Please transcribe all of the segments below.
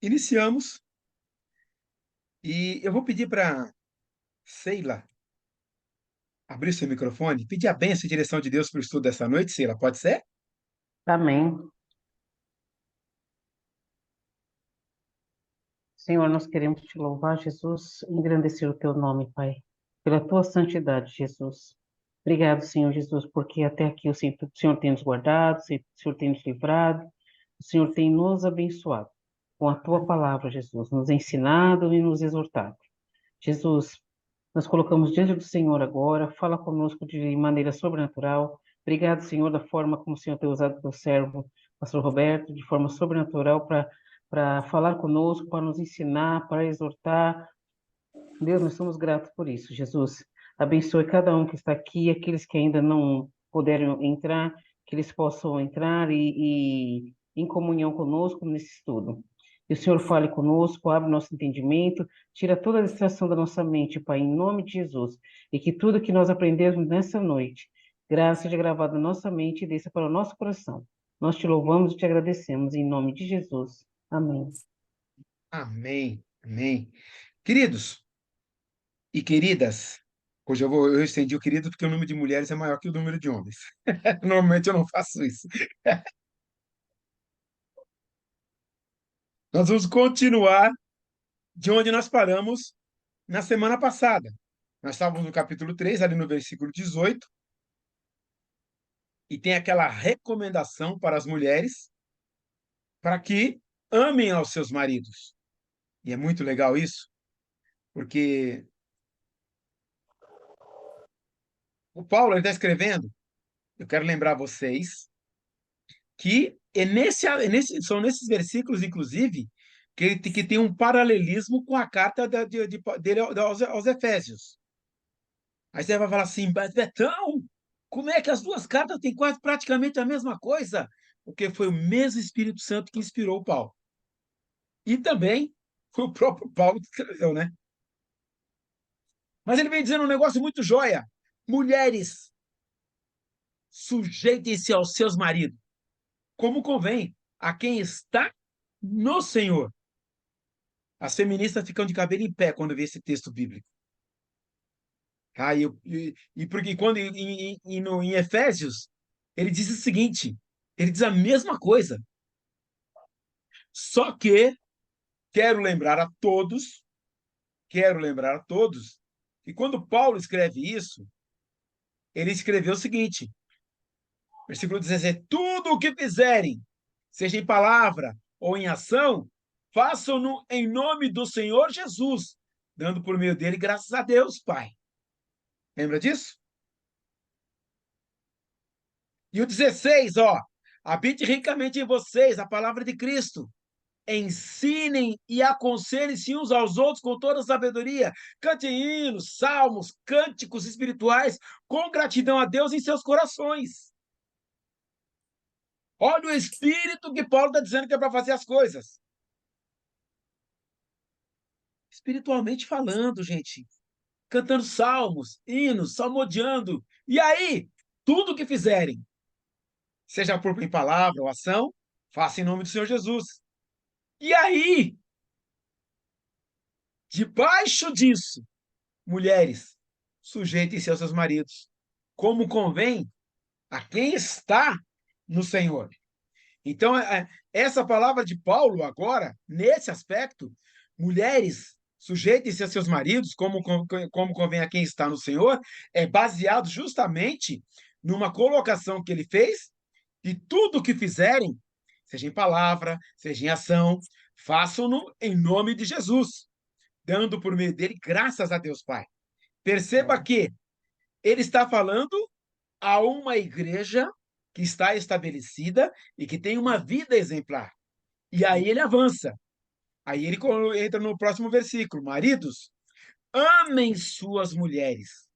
Iniciamos e eu vou pedir para Sheila abrir seu microfone, pedir a bênção e direção de Deus para o estudo dessa noite, Sheila, pode ser? Amém. Senhor, nós queremos te louvar, Jesus, e engrandecer o teu nome, Pai, pela tua santidade, Jesus. Obrigado, Senhor Jesus, porque até aqui o Senhor tem nos guardado, o Senhor tem nos livrado, o Senhor tem nos abençoado com a tua palavra, Jesus, nos ensinado e nos exortado. Jesus, nós colocamos diante do Senhor agora, fala conosco de maneira sobrenatural. Obrigado, Senhor, da forma como o Senhor tem usado o teu servo, pastor Roberto, de forma sobrenatural para falar conosco, para nos ensinar, para exortar. Deus, nós somos gratos por isso, Jesus. Abençoe cada um que está aqui, aqueles que ainda não puderam entrar, que eles possam entrar e em comunhão conosco nesse estudo. E o Senhor fale conosco, abre nosso entendimento, tira toda a distração da nossa mente, Pai, em nome de Jesus. E que tudo que nós aprendemos nessa noite, graça seja gravada na nossa mente e desça para o nosso coração. Nós te louvamos e te agradecemos, em nome de Jesus. Amém. Amém, amém. Queridos e queridas, hoje eu estendi o querido porque o número de mulheres é maior que o número de homens. Normalmente eu não faço isso. Nós vamos continuar de onde nós paramos na semana passada. Nós estávamos no capítulo 3, ali no versículo 18, e tem aquela recomendação para as mulheres para que amem aos seus maridos. E é muito legal isso, porque o Paulo está escrevendo, eu quero lembrar vocês, que são nesses versículos, inclusive, que tem um paralelismo com a carta dele aos Efésios. Aí você vai falar assim, mas Betão, como é que as duas cartas têm quase praticamente a mesma coisa? Porque foi o mesmo Espírito Santo que inspirou o Paulo. E também foi o próprio Paulo que escreveu, né? Mas ele vem dizendo um negócio muito joia. Mulheres, sujeitem-se aos seus maridos, como convém a quem está no Senhor. As feministas ficam de cabelo em pé quando vê esse texto bíblico. Porque quando em Efésios, ele diz o seguinte, ele diz a mesma coisa. Só que quero lembrar a todos, que quando Paulo escreve isso, ele escreveu o seguinte, versículo 17: tudo o que fizerem, seja em palavra ou em ação, façam-no em nome do Senhor Jesus, dando por meio dele graças a Deus, Pai. Lembra disso? E o 16, ó, habite ricamente em vocês a palavra de Cristo. Ensinem e aconselhem-se uns aos outros com toda a sabedoria. Cante hinos, salmos, cânticos espirituais com gratidão a Deus em seus corações. Olha o espírito que Paulo está dizendo que é para fazer as coisas. Espiritualmente falando, gente. Cantando salmos, hinos, salmodiando. E aí, tudo que fizerem, seja por em palavra ou ação, faça em nome do Senhor Jesus. E aí, debaixo disso, mulheres, sujeitem-se aos seus maridos, como convém a quem está no Senhor. Então, essa palavra de Paulo agora, nesse aspecto, mulheres, sujeitem-se a seus maridos, como convém a quem está no Senhor, é baseado justamente numa colocação que ele fez, e tudo o que fizerem, seja em palavra, seja em ação, façam-no em nome de Jesus, dando por meio dele graças a Deus Pai. Perceba que ele está falando a uma igreja que está estabelecida e que tem uma vida exemplar. E aí ele avança. Aí ele entra no próximo versículo. Maridos, amem suas mulheres.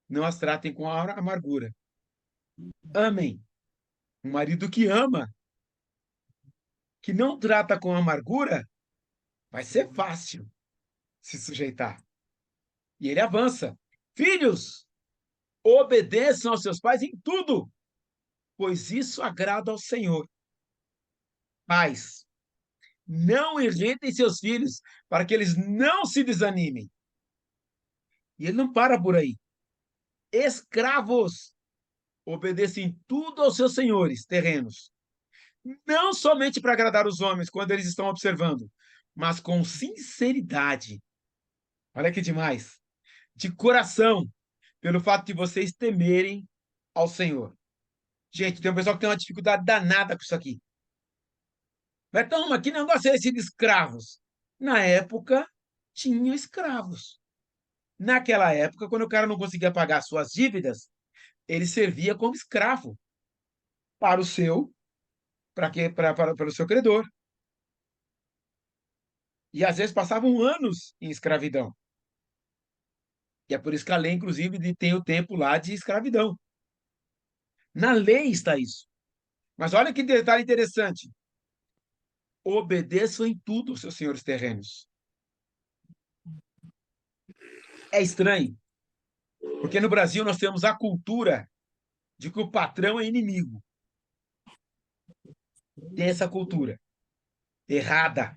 Não as tratem com amargura. Amem. Um marido que ama, que não trata com amargura, vai ser fácil se sujeitar. E ele avança. Filhos, obedeçam aos seus pais em tudo, pois isso agrada ao Senhor. Pais, não irritem seus filhos, para que eles não se desanimem. E ele não para por aí. Escravos, obedecem tudo aos seus senhores terrenos, não somente para agradar os homens quando eles estão observando, mas com sinceridade. Olha que demais. De coração, pelo fato de vocês temerem ao Senhor. Gente, tem um pessoal que tem uma dificuldade danada com isso aqui. Mas toma, que negócio é esse de escravos? Na época, tinha escravos. Naquela época, quando o cara não conseguia pagar suas dívidas, ele servia como escravo para o seu, para o seu credor. E às vezes passavam anos em escravidão. E é por isso que a lei, inclusive, tem o tempo lá de escravidão. Na lei está isso. Mas olha que detalhe interessante. Obedeçam em tudo aos seus senhores terrenos. É estranho, porque no Brasil nós temos a cultura de que o patrão é inimigo. Tem essa cultura errada,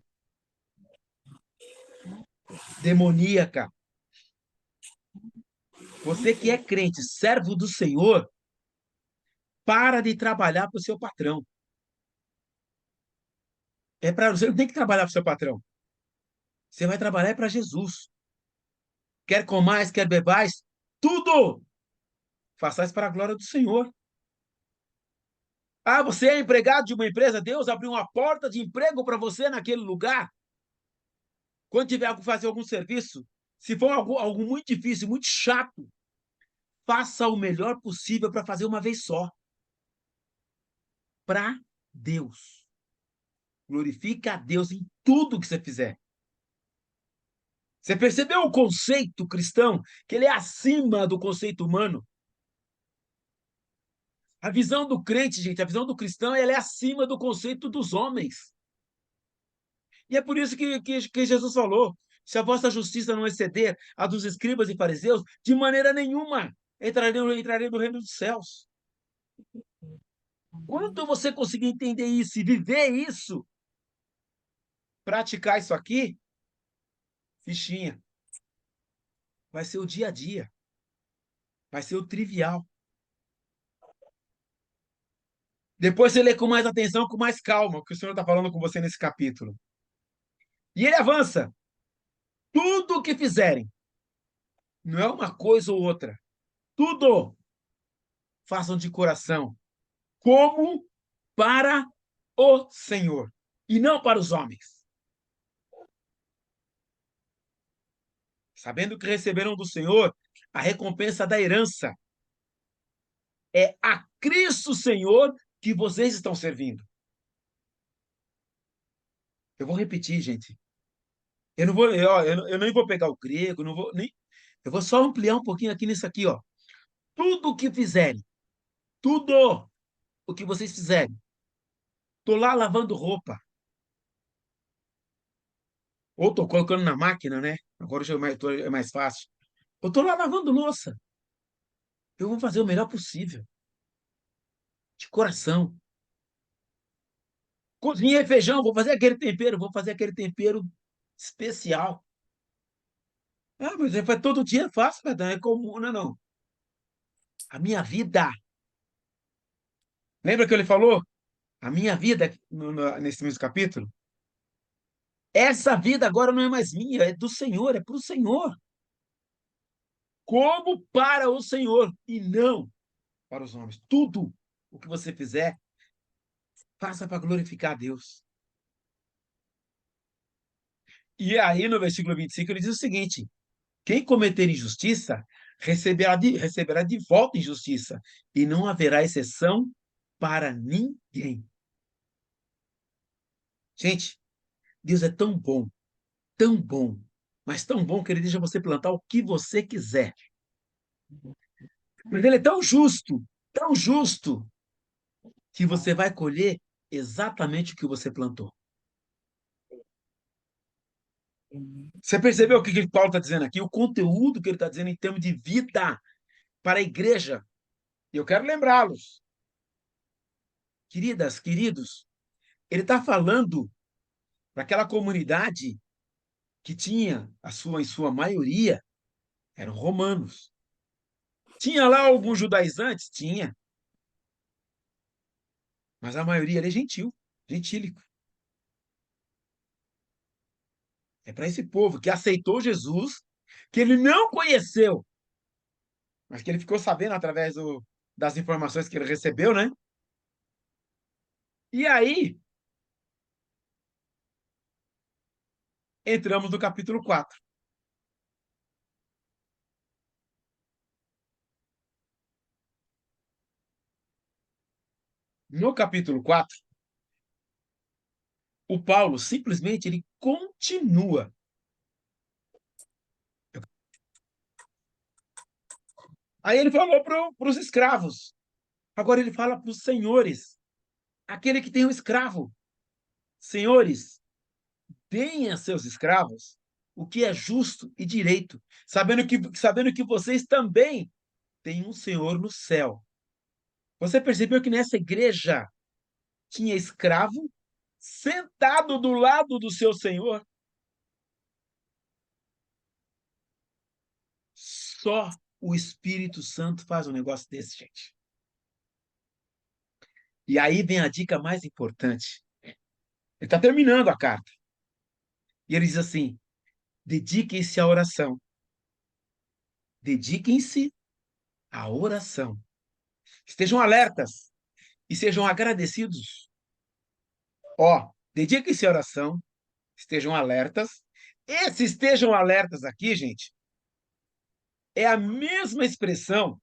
demoníaca. Você que é crente, servo do Senhor, para de trabalhar para o seu patrão. Você não tem que trabalhar para o seu patrão. Você vai trabalhar para Jesus. Quer comais, quer bebais, tudo façais para a glória do Senhor. Ah, você é empregado de uma empresa, Deus abriu uma porta de emprego para você naquele lugar. Quando tiver que fazer algum serviço, se for algo muito difícil, muito chato, faça o melhor possível para fazer uma vez só. Para Deus. Glorifica a Deus em tudo que você fizer. Você percebeu o conceito cristão? Que ele é acima do conceito humano? A visão do crente, gente, a visão do cristão, ela é acima do conceito dos homens. E é por isso que Jesus falou: se a vossa justiça não exceder a dos escribas e fariseus, de maneira nenhuma entrarei no reino dos céus. Quando você conseguir entender isso e viver isso, praticar isso aqui, fichinha, vai ser o dia a dia, vai ser o trivial. Depois você lê com mais atenção, com mais calma, o que o Senhor está falando com você nesse capítulo. E ele avança. Tudo o que fizerem, não é uma coisa ou outra, tudo façam de coração, como para o Senhor, e não para os homens. Sabendo que receberam do Senhor a recompensa da herança. É a Cristo Senhor que vocês estão servindo. Eu vou repetir, gente. Eu não vou, eu nem vou pegar o grego, não vou nem. Eu vou só ampliar um pouquinho aqui nisso aqui, ó. Tudo o que fizerem, tudo o que vocês fizerem. Tô lá lavando roupa, ou tô colocando na máquina, né? Agora já é mais fácil. Eu tô lá lavando louça. Eu vou fazer o melhor possível, de coração. Cozinhei feijão, vou fazer aquele tempero especial. Ah, mas é todo dia fácil, Betão, é comum, não é não? A minha vida, lembra que ele falou? A minha vida, nesse mesmo capítulo, essa vida agora não é mais minha, é do Senhor, é para o Senhor. Como para o Senhor e não para os homens. Tudo o que você fizer, faça para glorificar a Deus. E aí, no versículo 25, ele diz o seguinte: quem cometer injustiça receberá de volta injustiça, e não haverá exceção para ninguém. Gente, Deus é tão bom, mas tão bom que ele deixa você plantar o que você quiser. Mas ele é tão justo, que você vai colher exatamente o que você plantou. Você percebeu o que Paulo está dizendo aqui? O conteúdo que ele está dizendo em termos de vida para a igreja. E eu quero lembrá-los, queridas, queridos, ele está falando para aquela comunidade que tinha, em sua maioria, eram romanos. Tinha lá alguns judaizantes? Tinha. Mas a maioria ali é gentil, gentílico. É para esse povo que aceitou Jesus, que ele não conheceu, mas que ele ficou sabendo através das informações que ele recebeu, né? E aí, entramos no capítulo 4. No capítulo 4, o Paulo simplesmente ele continua. Aí ele falou para os escravos. Agora ele fala para os senhores, aquele que tem um escravo. Senhores, deem a seus escravos o que é justo e direito, sabendo que vocês também têm um Senhor no céu. Você percebeu que nessa igreja tinha escravo sentado do lado do seu Senhor? Só o Espírito Santo faz um negócio desse, gente. E aí vem a dica mais importante. Ele está terminando a carta. E ele diz assim: dediquem-se à oração. Dediquem-se à oração. Estejam alertas e sejam agradecidos. Ó, dediquem-se à oração, estejam alertas. Esse estejam alertas aqui, gente, é a mesma expressão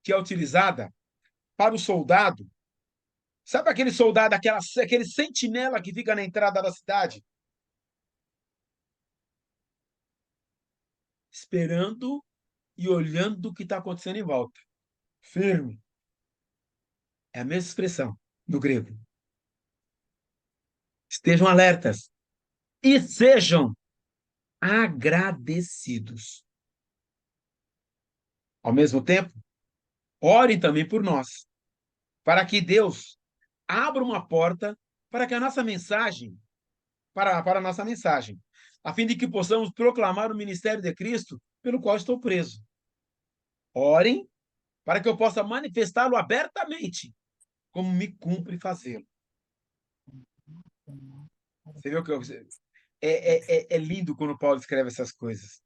que é utilizada para o soldado. Sabe aquele soldado, aquele sentinela que fica na entrada da cidade? Esperando e olhando o que está acontecendo em volta. Firme. É a mesma expressão no grego. Estejam alertas e sejam agradecidos. Ao mesmo tempo, orem também por nós, para que Deus abra uma porta para que a nossa mensagem, para a nossa mensagem, a fim de que possamos proclamar o ministério de Cristo pelo qual estou preso. Orem para que eu possa manifestá-lo abertamente, como me cumpre fazê-lo. Você viu que é lindo quando Paulo escreve essas coisas.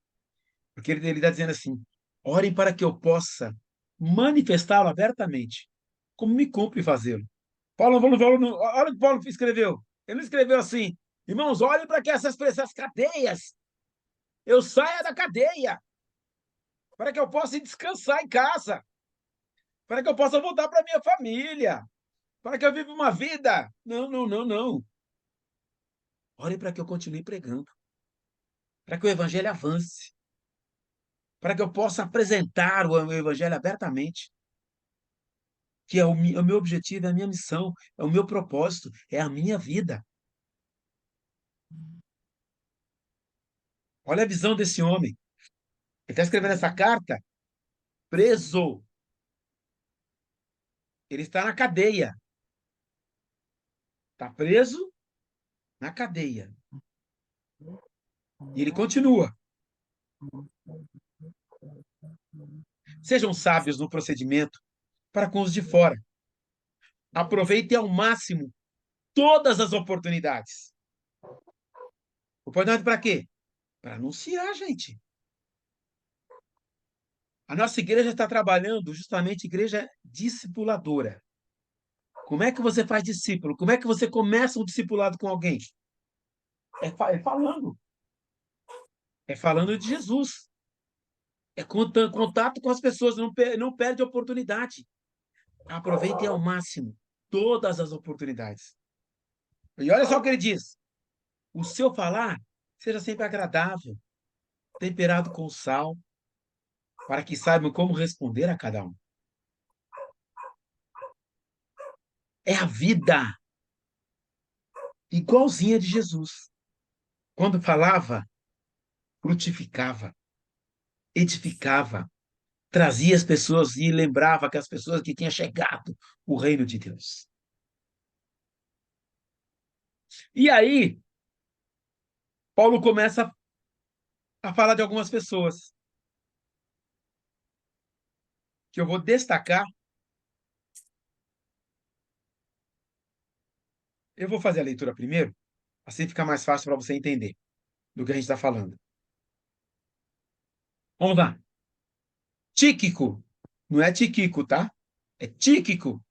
Porque ele está dizendo assim: orem para que eu possa manifestá-lo abertamente, como me cumpre fazê-lo. Olha o que Paulo escreveu. Ele não escreveu assim: irmãos, olhem para que essas cadeias, eu saia da cadeia, para que eu possa descansar em casa, para que eu possa voltar para minha família, para que eu viva uma vida. Não, não, não, não. Orem para que eu continue pregando, para que o evangelho avance, para que eu possa apresentar o evangelho abertamente, que é o meu objetivo, é a minha missão, é o meu propósito, é a minha vida. Olha a visão desse homem. Ele está escrevendo essa carta preso. Ele está na cadeia. Está preso na cadeia. E ele continua. Sejam sábios no procedimento para com os de fora. Aproveitem ao máximo todas as oportunidades. Oportunidade para quê? Para anunciar, gente. A nossa igreja está trabalhando justamente igreja discipuladora. Como é que você faz discípulo? Como é que você começa um discipulado com alguém? É falando. É falando de Jesus. É contato com as pessoas. Não perde oportunidade. Aproveitem ao máximo todas as oportunidades. E olha só o que ele diz. O seu falar seja sempre agradável, temperado com sal, para que saibam como responder a cada um. É a vida igualzinha de Jesus. Quando falava, frutificava, edificava, trazia as pessoas e lembrava que as pessoas que tinham chegado o reino de Deus. E aí, Paulo começa a falar de algumas pessoas que eu vou destacar. Eu vou fazer a leitura primeiro, assim fica mais fácil para você entender do que a gente está falando. Vamos lá. Tíquico. Não é Tiquico, tá? É Tíquico.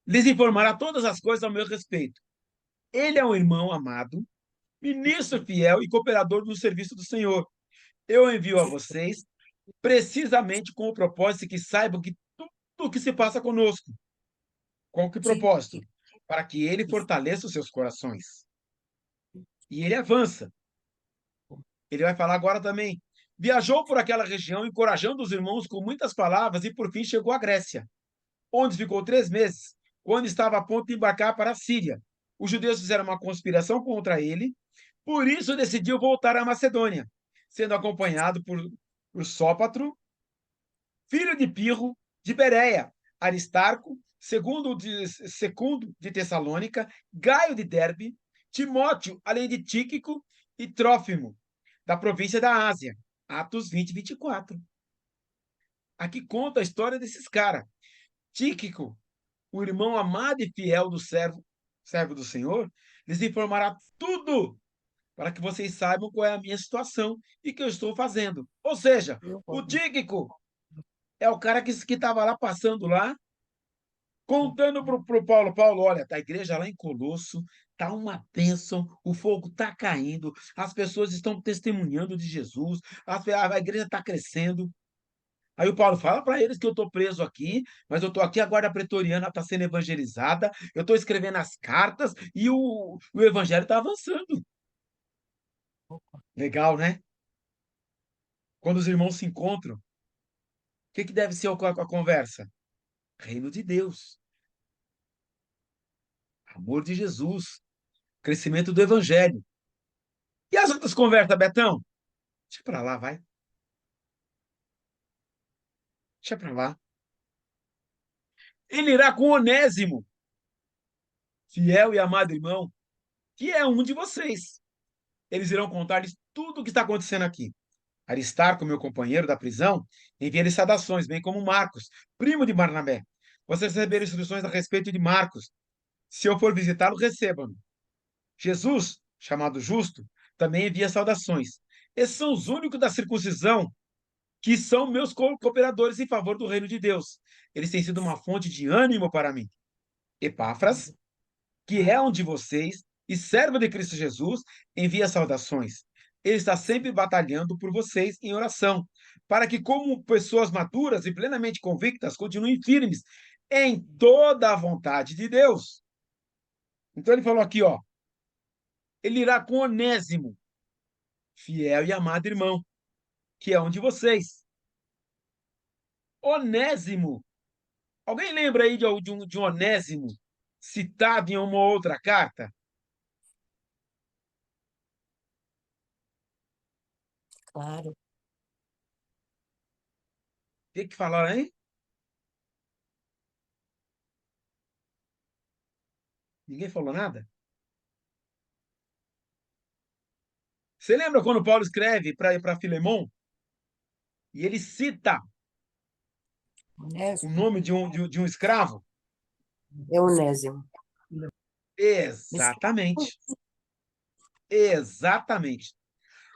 Lhes informará todas as coisas ao meu respeito. Ele é um irmão amado, ministro fiel e cooperador no serviço do Senhor. Eu envio a vocês precisamente com o propósito que saibam que tudo o que se passa conosco. Com que propósito? Para que ele fortaleça os seus corações. E ele avança. Ele vai falar agora também. Viajou por aquela região, encorajando os irmãos com muitas palavras e, por fim, chegou à Grécia, onde ficou 3 meses, quando estava a ponto de embarcar para a Síria. Os judeus fizeram uma conspiração contra ele, por isso decidiu voltar à Macedônia, sendo acompanhado por Sópatro, filho de Pirro, de Bereia, Aristarco, segundo de Tessalônica, Gaio de Derbe, Timóteo, além de Tíquico e Trófimo, da província da Ásia. Atos 20, 24. Aqui conta a história desses caras. Tíquico, o irmão amado e fiel do servo do Senhor, lhes informará tudo para que vocês saibam qual é a minha situação e o que eu estou fazendo. Ou seja, o Tíquico é o cara que estava lá passando lá, contando para o Paulo, Paulo, olha, tá a igreja lá em Colosso, tá uma bênção, o fogo tá caindo, as pessoas estão testemunhando de Jesus, a igreja está crescendo. Aí o Paulo fala para eles que eu estou preso aqui, mas eu estou aqui, a guarda pretoriana está sendo evangelizada, eu estou escrevendo as cartas e o evangelho está avançando. Legal, né? Quando os irmãos se encontram, o que deve ser a conversa? Reino de Deus, amor de Jesus, crescimento do evangelho. E as outras conversas, Betão? Deixa para lá, vai. Deixa para lá. Ele irá com Onésimo, fiel e amado irmão, que é um de vocês. Eles irão contar-lhes tudo o que está acontecendo aqui. Aristarco, meu companheiro da prisão, envia-lhe saudações, bem como Marcos, primo de Barnabé. Vocês receberam instruções a respeito de Marcos. Se eu for visitá-lo, recebam-no. Jesus, chamado Justo, também envia saudações. Esses são os únicos da circuncisão que são meus cooperadores em favor do reino de Deus. Eles têm sido uma fonte de ânimo para mim. Epáfras, que é um de vocês e servo de Cristo Jesus, envia saudações. Ele está sempre batalhando por vocês em oração, para que, como pessoas maduras e plenamente convictas, continuem firmes em toda a vontade de Deus. Então ele falou aqui, ó, ele irá com Onésimo, fiel e amado irmão, que é um de vocês. Onésimo. Alguém lembra aí de um Onésimo citado em uma outra carta? Claro. O que falaram aí? Ninguém falou nada? Você lembra quando Paulo escreve para Filemon e ele cita o Onésimo. nome de um escravo? É Onésimo. Exatamente. Exatamente.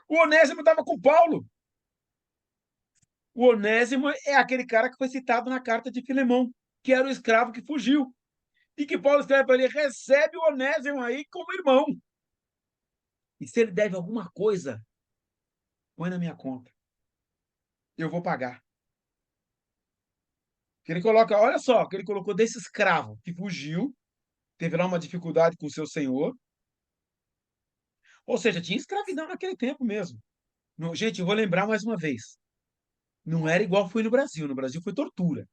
O Onésimo estava com Paulo. O Onésimo é aquele cara que foi citado na carta de Filemon, que era o escravo que fugiu. E que Paulo escreve para ele: recebe o Onésimo aí como irmão. E se ele deve alguma coisa, põe na minha conta. Eu vou pagar. Que ele coloca, olha só, que ele colocou desse escravo que fugiu, teve lá uma dificuldade com o seu senhor. Ou seja, tinha escravidão naquele tempo mesmo. Gente, eu vou lembrar mais uma vez. Não era igual foi no Brasil. No Brasil foi tortura.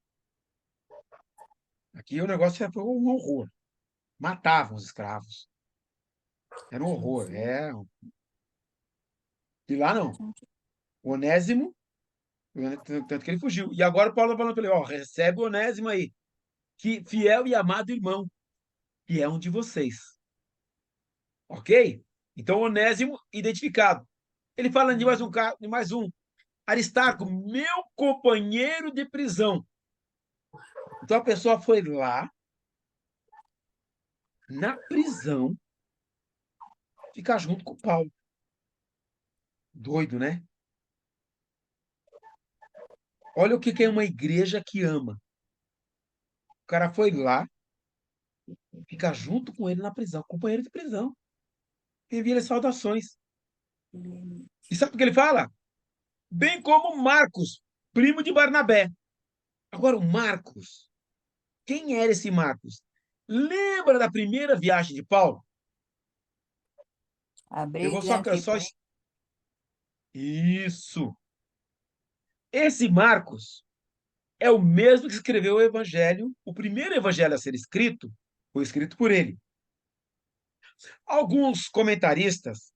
Aqui o negócio foi um horror. Matavam os escravos. Era um horror. E lá não. O Onésimo, tanto que ele fugiu. E agora o Paulo está falando para ele, ó, recebe o Onésimo aí, que fiel e amado irmão, que é um de vocês. Ok? Então, Onésimo identificado. Ele fala de mais um, de mais um. Aristarco, meu companheiro de prisão. Então, a pessoa foi lá, na prisão, ficar junto com o Paulo. Doido, né? Olha o que é uma igreja que ama. O cara foi lá, ficar junto com ele na prisão, companheiro de prisão. Envia-lhe saudações. E sabe o que ele fala? Bem como Marcos, primo de Barnabé. Agora, o Marcos, quem era esse Marcos? Lembra da primeira viagem de Paulo? Eu vou Abri só, aqui. só... Isso. Esse Marcos é o mesmo que escreveu o evangelho, o primeiro evangelho a ser escrito, foi escrito por ele. Alguns comentaristas,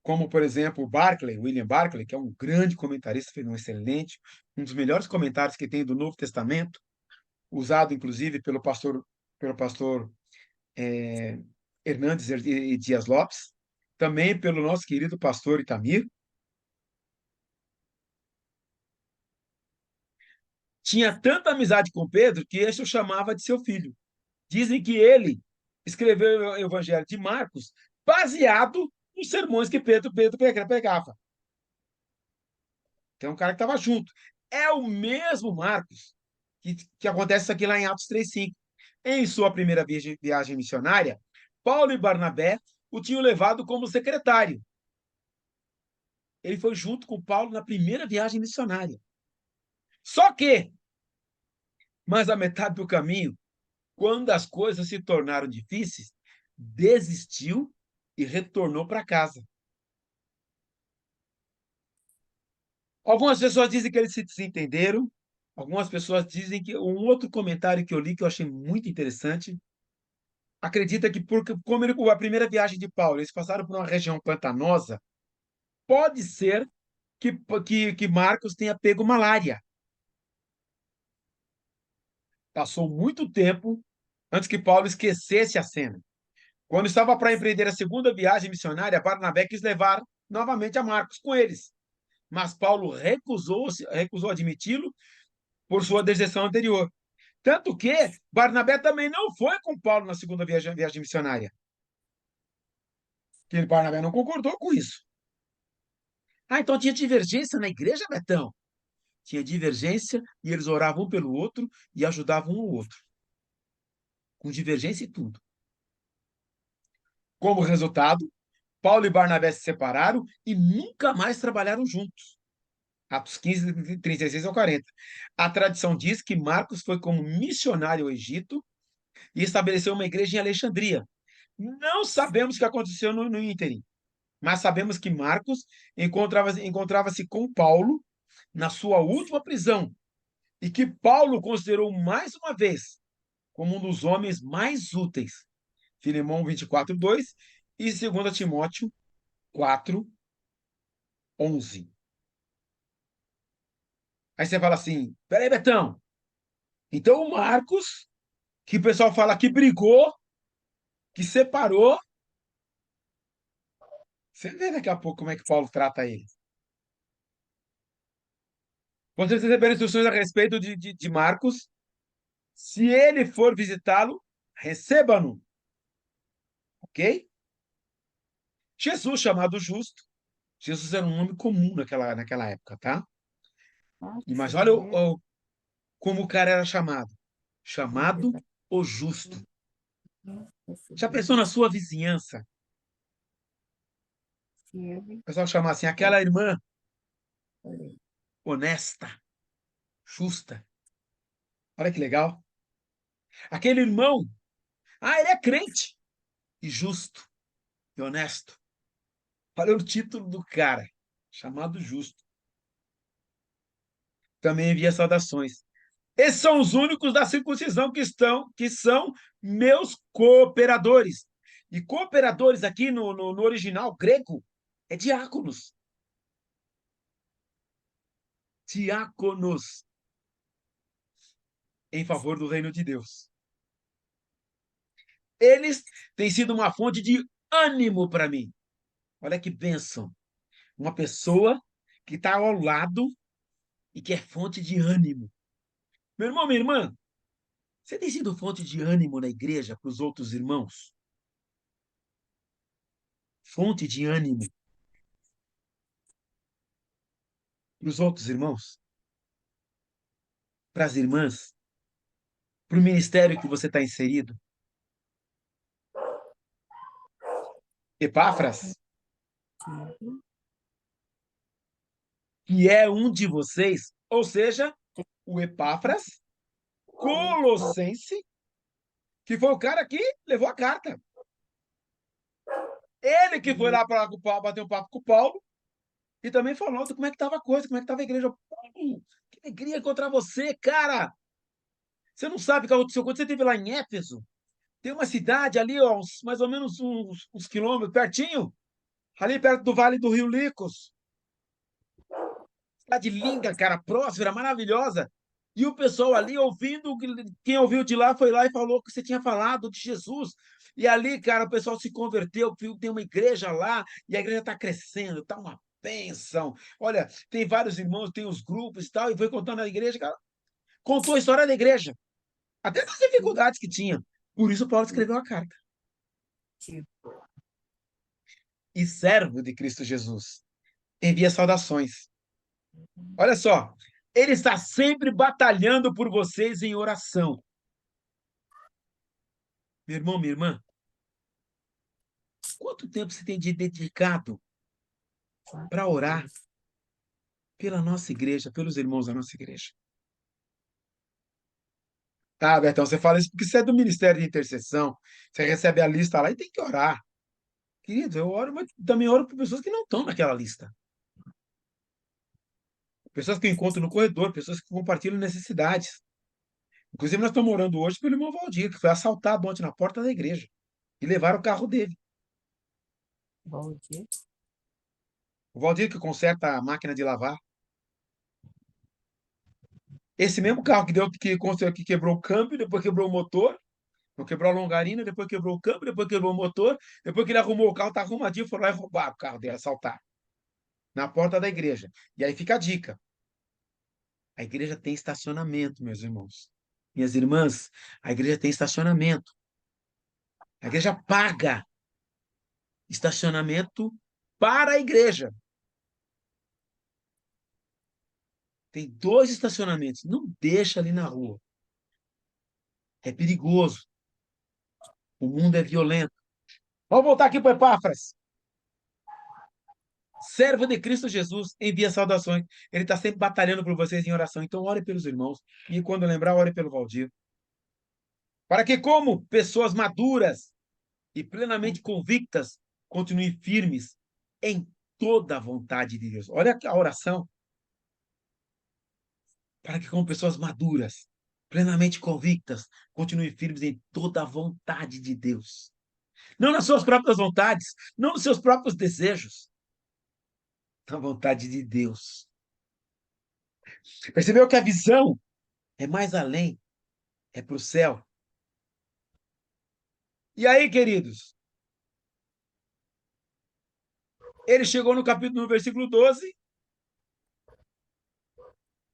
como por exemplo o Barclay, William Barclay, que é um grande comentarista, fez um excelente, um dos melhores comentários que tem do Novo Testamento, usado inclusive pelo pastor Hernandes e Dias Lopes, também pelo nosso querido pastor Itamir. Tinha tanta amizade com Pedro que este o chamava de seu filho. Dizem que ele escreveu o Evangelho de Marcos baseado nos sermões que Pedro pregava. Então, um cara que estava junto. É o mesmo Marcos que acontece isso aqui lá em Atos 3:5. Em sua primeira viagem missionária, Paulo e Barnabé o tinham levado como secretário. Ele foi junto com Paulo na primeira viagem missionária. Só que, mais a metade do caminho, quando as coisas se tornaram difíceis, desistiu e retornou para casa. Algumas pessoas dizem que eles se desentenderam. Algumas pessoas dizem que um outro comentário que eu li que eu achei muito interessante, acredita que como a primeira viagem de Paulo, eles passaram por uma região pantanosa, pode ser que Marcos tenha pego malária. Passou muito tempo antes que Paulo esquecesse a cena. Quando estava para empreender a segunda viagem missionária, Barnabé quis levar novamente a Marcos com eles. Mas Paulo recusou admiti-lo por sua deserção anterior. Tanto que Barnabé também não foi com Paulo na segunda viagem missionária. Que Barnabé não concordou com isso. Ah, então tinha divergência na igreja, Betão? Tinha divergência e eles oravam um pelo outro e ajudavam um ao outro. Com divergência e tudo. Como resultado, Paulo e Barnabé se separaram e nunca mais trabalharam juntos. Atos 15, 36 ao 40. A tradição diz que Marcos foi como missionário ao Egito e estabeleceu uma igreja em Alexandria. Não sabemos o que aconteceu no ínterim, mas sabemos que Marcos encontrava-se com Paulo na sua última prisão e que Paulo considerou mais uma vez como um dos homens mais úteis. Filemão 24:2 e 2 Timóteo 4:11. Aí você fala assim, peraí, Betão, então o Marcos, que o pessoal fala que brigou, que separou, você vê daqui a pouco como é que Paulo trata ele. Vocês receberam instruções a respeito de Marcos. Se ele for visitá-lo, receba-no. Ok? Jesus, chamado Justo. Jesus era um nome comum naquela época, tá? Mas olha como o cara era chamado. Chamado o Justo. Já pensou na sua vizinhança? O pessoal chama assim, aquela irmã honesta, justa. Olha que legal. Aquele irmão, ele é crente e justo e honesto. Olha o título do cara, chamado Justo. Também envia saudações. Esses são os únicos da circuncisão que são meus cooperadores. E cooperadores aqui no original grego é diáconos. Diáconos em favor do reino de Deus. Eles têm sido uma fonte de ânimo para mim. Olha que bênção. Uma pessoa que está ao lado e que é fonte de ânimo. Meu irmão, minha irmã, você tem sido fonte de ânimo na igreja para os outros irmãos? Fonte de ânimo para os outros irmãos? Para as irmãs? Para o ministério que você está inserido? Epáfras, Sim. que é um de vocês, ou seja, o Epáfras Colossense, que foi o cara que levou a carta. Ele que foi lá para bater um papo com o Paulo e também falou de como é que estava a coisa, como é que estava a igreja. Paulo, que alegria encontrar você, cara! Você não sabe o que aconteceu quando você esteve lá em Éfeso? Tem uma cidade ali, ó, mais ou menos uns quilômetros, pertinho, ali perto do Vale do Rio Licos. Cidade linda, cara, próspera, maravilhosa. E o pessoal ali ouvindo, quem ouviu de lá foi lá e falou que você tinha falado de Jesus. E ali, cara, o pessoal se converteu, tem uma igreja lá, e a igreja está crescendo, está uma bênção. Olha, tem vários irmãos, tem os grupos e tal, e foi contando a igreja, cara, contou a história da igreja, até das dificuldades que tinha. Por isso, Paulo escreveu a carta. Tipo, E servo de Cristo Jesus, envia saudações. Olha só, ele está sempre batalhando por vocês em oração. Meu irmão, minha irmã, quanto tempo você tem dedicado para orar pela nossa igreja, pelos irmãos da nossa igreja? Ah, Betão, você fala isso porque você é do Ministério de Intercessão, você recebe a lista lá e tem que orar. Querido, eu oro, mas também oro por pessoas que não estão naquela lista. Pessoas que eu encontro no corredor, pessoas que compartilham necessidades. Inclusive, nós estamos orando hoje pelo irmão Valdir, que foi assaltado ontem na porta da igreja. E levaram o carro dele. bom dia. O Valdir que conserta a máquina de lavar. Esse mesmo carro que quebrou o câmbio, depois quebrou o motor, depois quebrou a longarina, depois quebrou o câmbio, depois quebrou o motor, depois que ele arrumou o carro, tá arrumadinho, foram lá e roubaram o carro dele, assaltar na porta da igreja. E aí fica a dica. A igreja tem estacionamento, meus irmãos. Minhas irmãs, a igreja tem estacionamento. A igreja paga estacionamento para a igreja. Tem 2 estacionamentos. Não deixa ali na rua. É perigoso. O mundo é violento. Vamos voltar aqui para Epáfras. Servo de Cristo Jesus, envia saudações. Ele está sempre batalhando por vocês em oração. Então, ore pelos irmãos. E quando lembrar, ore pelo Valdir. Para que, como pessoas maduras e plenamente convictas, continuem firmes em toda a vontade de Deus. Olha a oração. Para que, como pessoas maduras, plenamente convictas, continuem firmes em toda a vontade de Deus. Não nas suas próprias vontades, não nos seus próprios desejos, na vontade de Deus. Percebeu que a visão é mais além, é para o céu. E aí, queridos? Ele chegou no versículo 12,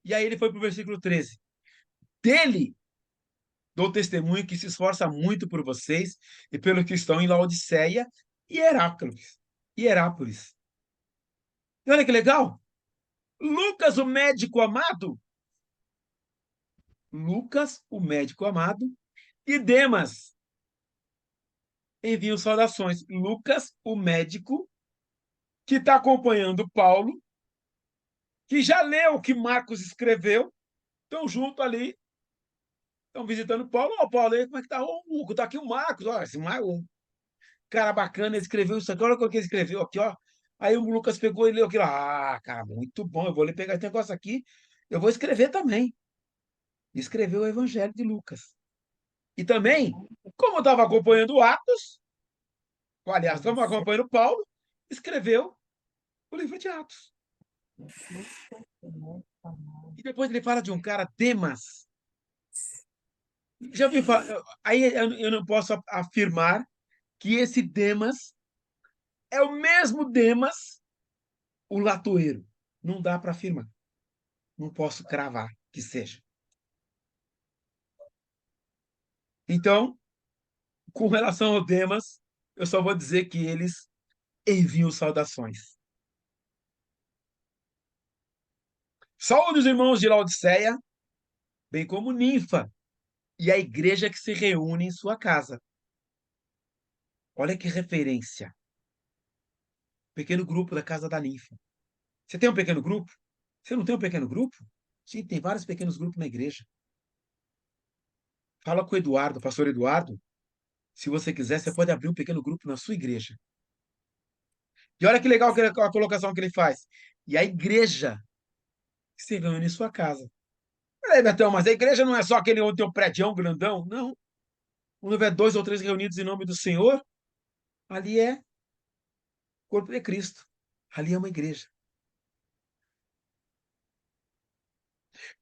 e aí ele foi para o versículo 13. Dele dou testemunho que se esforça muito por vocês e pelos que estão em Laodiceia e Herápolis. E olha que legal! Lucas, o médico amado, e Demas enviam saudações. Lucas, o médico, que está acompanhando Paulo, que já leu o que Marcos escreveu, estão junto ali, estão visitando Paulo. Ó, Paulo, aí como é que tá? Ô, Hugo, tá aqui o Marcos, ó, esse Marcos, um cara bacana, ele escreveu isso aqui, olha o que ele escreveu aqui, ó. Aí o Lucas pegou e leu aquilo. Ah, cara, muito bom, eu vou ler, pegar esse negócio aqui, eu vou escrever também. Escreveu o Evangelho de Lucas. E também, como eu estava acompanhando Atos, aliás, estava acompanhando Paulo, escreveu o livro de Atos. E depois ele fala de um cara, Demas. Já ouviu falar? Aí eu não posso afirmar que esse Demas é o mesmo Demas, o latoeiro. Não dá para afirmar. Não posso cravar que seja. Então, com relação ao Demas, eu só vou dizer que eles enviam saudações. Saúde os irmãos de Laodiceia, bem como Ninfa, e a igreja que se reúne em sua casa. Olha que referência. Pequeno grupo da casa da Ninfa. Você tem um pequeno grupo? Você não tem um pequeno grupo? Sim, tem vários pequenos grupos na igreja. Fala com o Eduardo, pastor Eduardo. Se você quiser, você pode abrir um pequeno grupo na sua igreja. E olha que legal a colocação que ele faz. E a igreja que se reúne em sua casa. Peraí, Betão, mas a igreja não é só aquele onde tem um prédio grandão? Não. Quando houver 2 ou 3 reunidos em nome do Senhor, ali é o corpo de Cristo. Ali é uma igreja.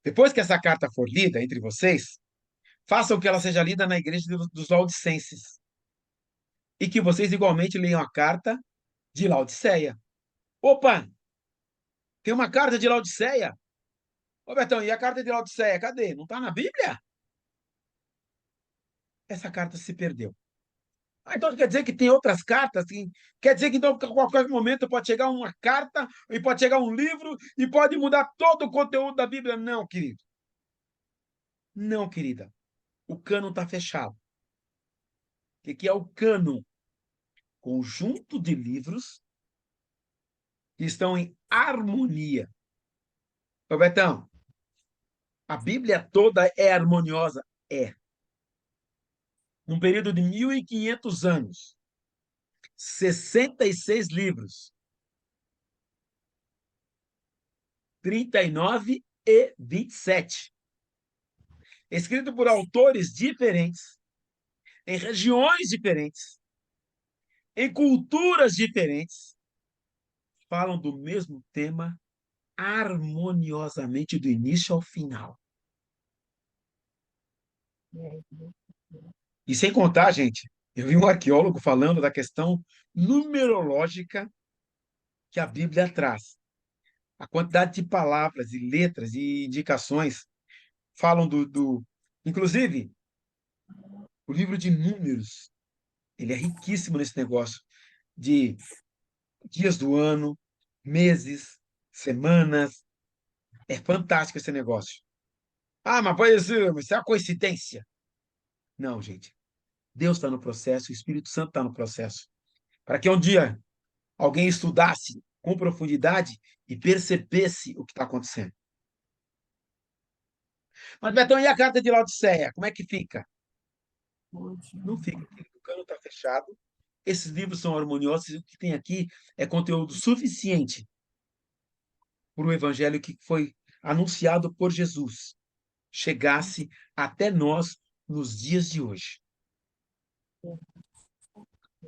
Depois que essa carta for lida entre vocês, façam que ela seja lida na igreja dos Laodicenses. E que vocês igualmente leiam a carta de Laodiceia. Opa! Tem uma carta de Laodiceia? Ô, Betão, e a carta de Laodiceia? Cadê? Não está na Bíblia? Essa carta se perdeu. Ah, então quer dizer que tem outras cartas? Quer dizer que então, a qualquer momento pode chegar uma carta, e pode chegar um livro, e pode mudar todo o conteúdo da Bíblia? Não, querido. Não, querida. O cânon está fechado. O que é o cânon? Conjunto de livros que estão em harmonia. Ô, Betão, a Bíblia toda é harmoniosa? É. Num período de 1.500 anos, 66 livros, 39 e 27, escrito por autores diferentes, em regiões diferentes, em culturas diferentes, falam do mesmo tema harmoniosamente do início ao final. E sem contar, gente, eu vi um arqueólogo falando da questão numerológica que a Bíblia traz. A quantidade de palavras e letras e indicações falam inclusive, o livro de Números, ele é riquíssimo nesse negócio de dias do ano, meses, semanas. É fantástico esse negócio. Ah, mas pode ser, isso é uma coincidência. Não, gente. Deus está no processo, o Espírito Santo está no processo. Para que um dia alguém estudasse com profundidade e percebesse o que está acontecendo. Mas, Betão, e a carta de Laodiceia? Como é que fica? Não fica, o cano está fechado. Esses livros são harmoniosos e o que tem aqui é conteúdo suficiente para o evangelho que foi anunciado por Jesus chegasse até nós nos dias de hoje.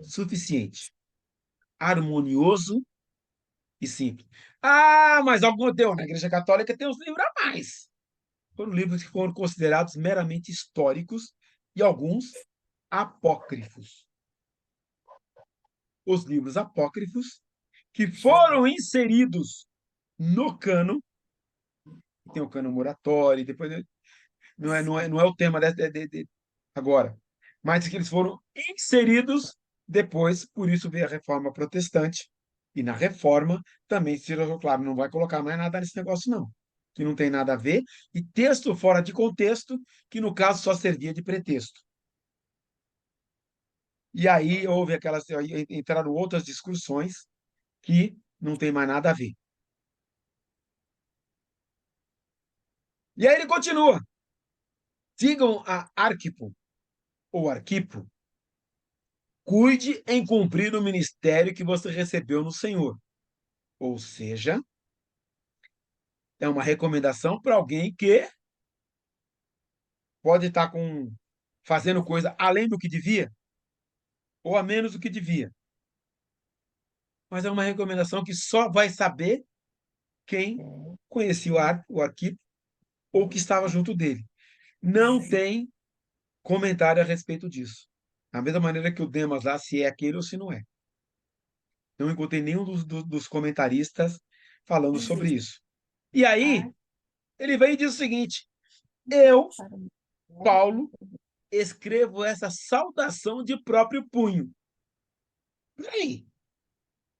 Suficiente. Harmonioso e simples. Ah, mas algum deu. Na Igreja Católica tem uns livros a mais. Foram livros que foram considerados meramente históricos e alguns apócrifos. Os livros apócrifos que foram inseridos no cano, tem o cano moratório, depois não é o tema agora, mas que eles foram inseridos depois, por isso veio a Reforma Protestante, e na Reforma também se colocou, claro, não vai colocar mais nada nesse negócio, não, que não tem nada a ver, e texto fora de contexto, que no caso só servia de pretexto. E aí houve aquelas, entraram outras discussões que não tem mais nada a ver. E aí ele continua. Sigam a Arquipo, ou Arquipo, cuide em cumprir o ministério que você recebeu no Senhor. Ou seja, é uma recomendação para alguém que pode estar fazendo coisa além do que devia, ou a menos do que devia. Mas é uma recomendação que só vai saber quem conhecia o Arquipo ou que estava junto dele. Não tem comentário a respeito disso. Da mesma maneira que o Demas lá, se é aquele ou se não é. Não encontrei nenhum dos comentaristas falando sobre isso. E aí, ele vem e diz o seguinte: eu, Paulo, escrevo essa saudação de próprio punho. Peraí,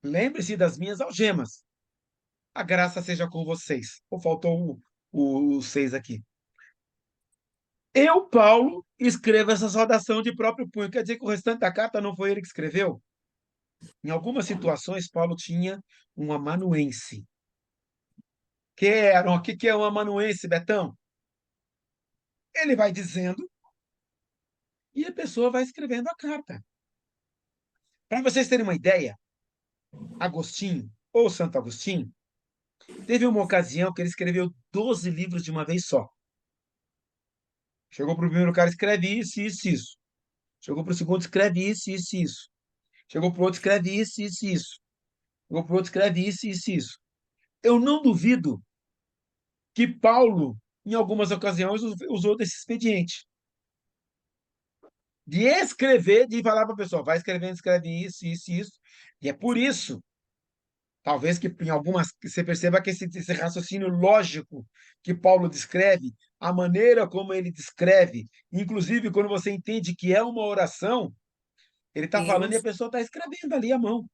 lembre-se das minhas algemas. A graça seja com vocês. Ou faltou o 6 aqui. Eu, Paulo, escrevo essa saudação de próprio punho. Quer dizer que o restante da carta não foi ele que escreveu? Em algumas situações, Paulo tinha um amanuense. O que é um amanuense, Betão? Ele vai dizendo e a pessoa vai escrevendo a carta. Para vocês terem uma ideia, Agostinho, ou Santo Agostinho, teve uma ocasião que ele escreveu 12 livros de uma vez só. Chegou para o primeiro cara, escreve isso, isso, isso. Chegou para o segundo, escreve isso, isso, isso. Chegou para o outro, escreve isso, isso, isso. Chegou para o outro, escreve isso, isso, isso. Eu não duvido que Paulo, em algumas ocasiões, usou desse expediente. De escrever, de falar para a pessoa, vai escrevendo, escreve isso, isso, isso. E é por isso, talvez que em algumas, que você perceba que esse raciocínio lógico que Paulo descreve, a maneira como ele descreve, inclusive quando você entende que é uma oração, ele está falando e a Deus pessoa está escrevendo ali à mão.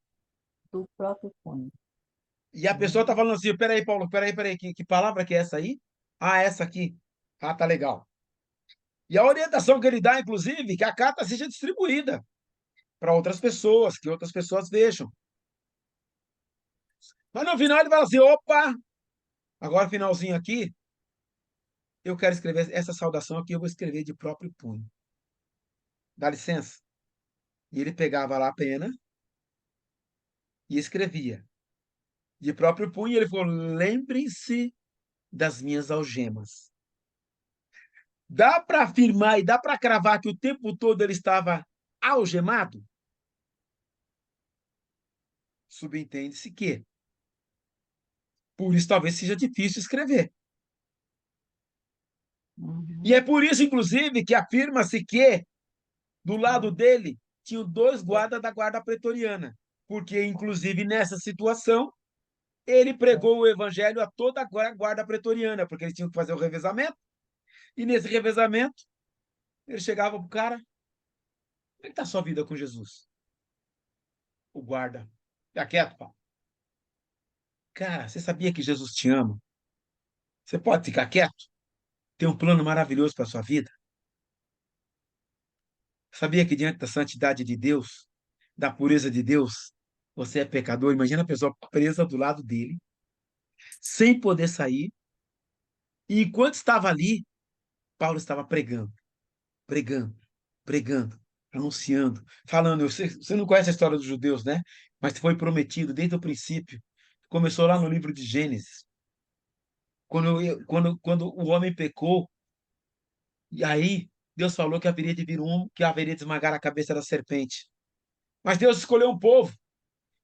do próprio punho. E a pessoa está falando assim, peraí, Paulo, peraí, que palavra que é essa aí? Ah, essa aqui. Ah, tá legal. E a orientação que ele dá, inclusive, que a carta seja distribuída para outras pessoas, que outras pessoas vejam. Mas no final ele fala assim, opa, agora finalzinho aqui, eu quero escrever essa saudação aqui, eu vou escrever de próprio punho. Dá licença? E ele pegava lá a pena e escrevia. De próprio punho, ele falou, lembrem-se das minhas algemas. Dá para afirmar e dá para cravar que o tempo todo ele estava algemado? Subentende-se que, por isso talvez seja difícil escrever. E é por isso, inclusive, que afirma-se que, do lado dele, tinham dois guardas da guarda pretoriana. Porque, inclusive, nessa situação, ele pregou o evangelho a toda a guarda pretoriana, porque eles tinham que fazer o revezamento. E nesse revezamento, ele chegava para o cara, como é que está a sua vida com Jesus? O guarda, fica quieto, pá. Cara, você sabia que Jesus te ama? Você pode ficar quieto? Tem um plano maravilhoso para a sua vida? Sabia que diante da santidade de Deus, da pureza de Deus, você é pecador? Imagina a pessoa presa do lado dele, sem poder sair. E enquanto estava ali, Paulo estava pregando, pregando, pregando, anunciando, falando. Você não conhece a história dos judeus, né? Mas foi prometido desde o princípio. Começou lá no livro de Gênesis. Quando o homem pecou, e aí Deus falou que haveria de vir que haveria de esmagar a cabeça da serpente. Mas Deus escolheu um povo.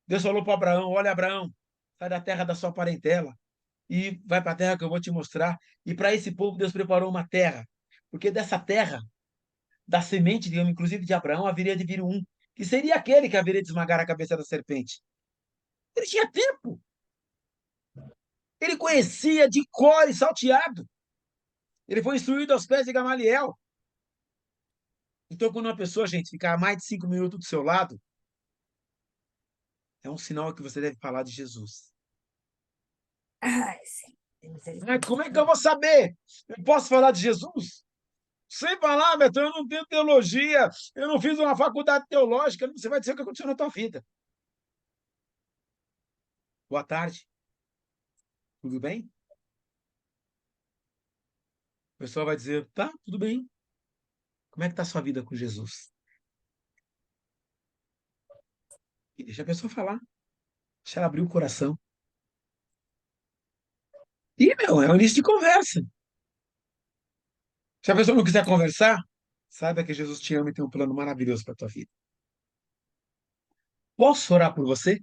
Deus falou para Abraão: olha, Abraão, sai da terra da sua parentela e vai para a terra que eu vou te mostrar. E para esse povo, Deus preparou uma terra. Porque dessa terra, da semente, digamos, inclusive de Abraão, haveria de vir um, que seria aquele que haveria de esmagar a cabeça da serpente. Ele tinha tempo. Ele conhecia de cor e salteado. Ele foi instruído aos pés de Gamaliel. Então, quando uma pessoa, gente, ficar mais de 5 minutos do seu lado, é um sinal que você deve falar de Jesus. Ai, sim. Ah, como é que eu vou saber? Eu posso falar de Jesus? Sem falar, Beto, eu não tenho teologia, eu não fiz uma faculdade teológica, você vai dizer o que aconteceu na tua vida. Boa tarde. Tudo bem? O pessoal vai dizer, tá, tudo bem. Como é que tá a sua vida com Jesus? E deixa a pessoa falar. Deixa ela abrir o coração. E, meu, é um início de conversa. Se a pessoa não quiser conversar, saiba que Jesus te ama e tem um plano maravilhoso para a tua vida. Posso orar por você?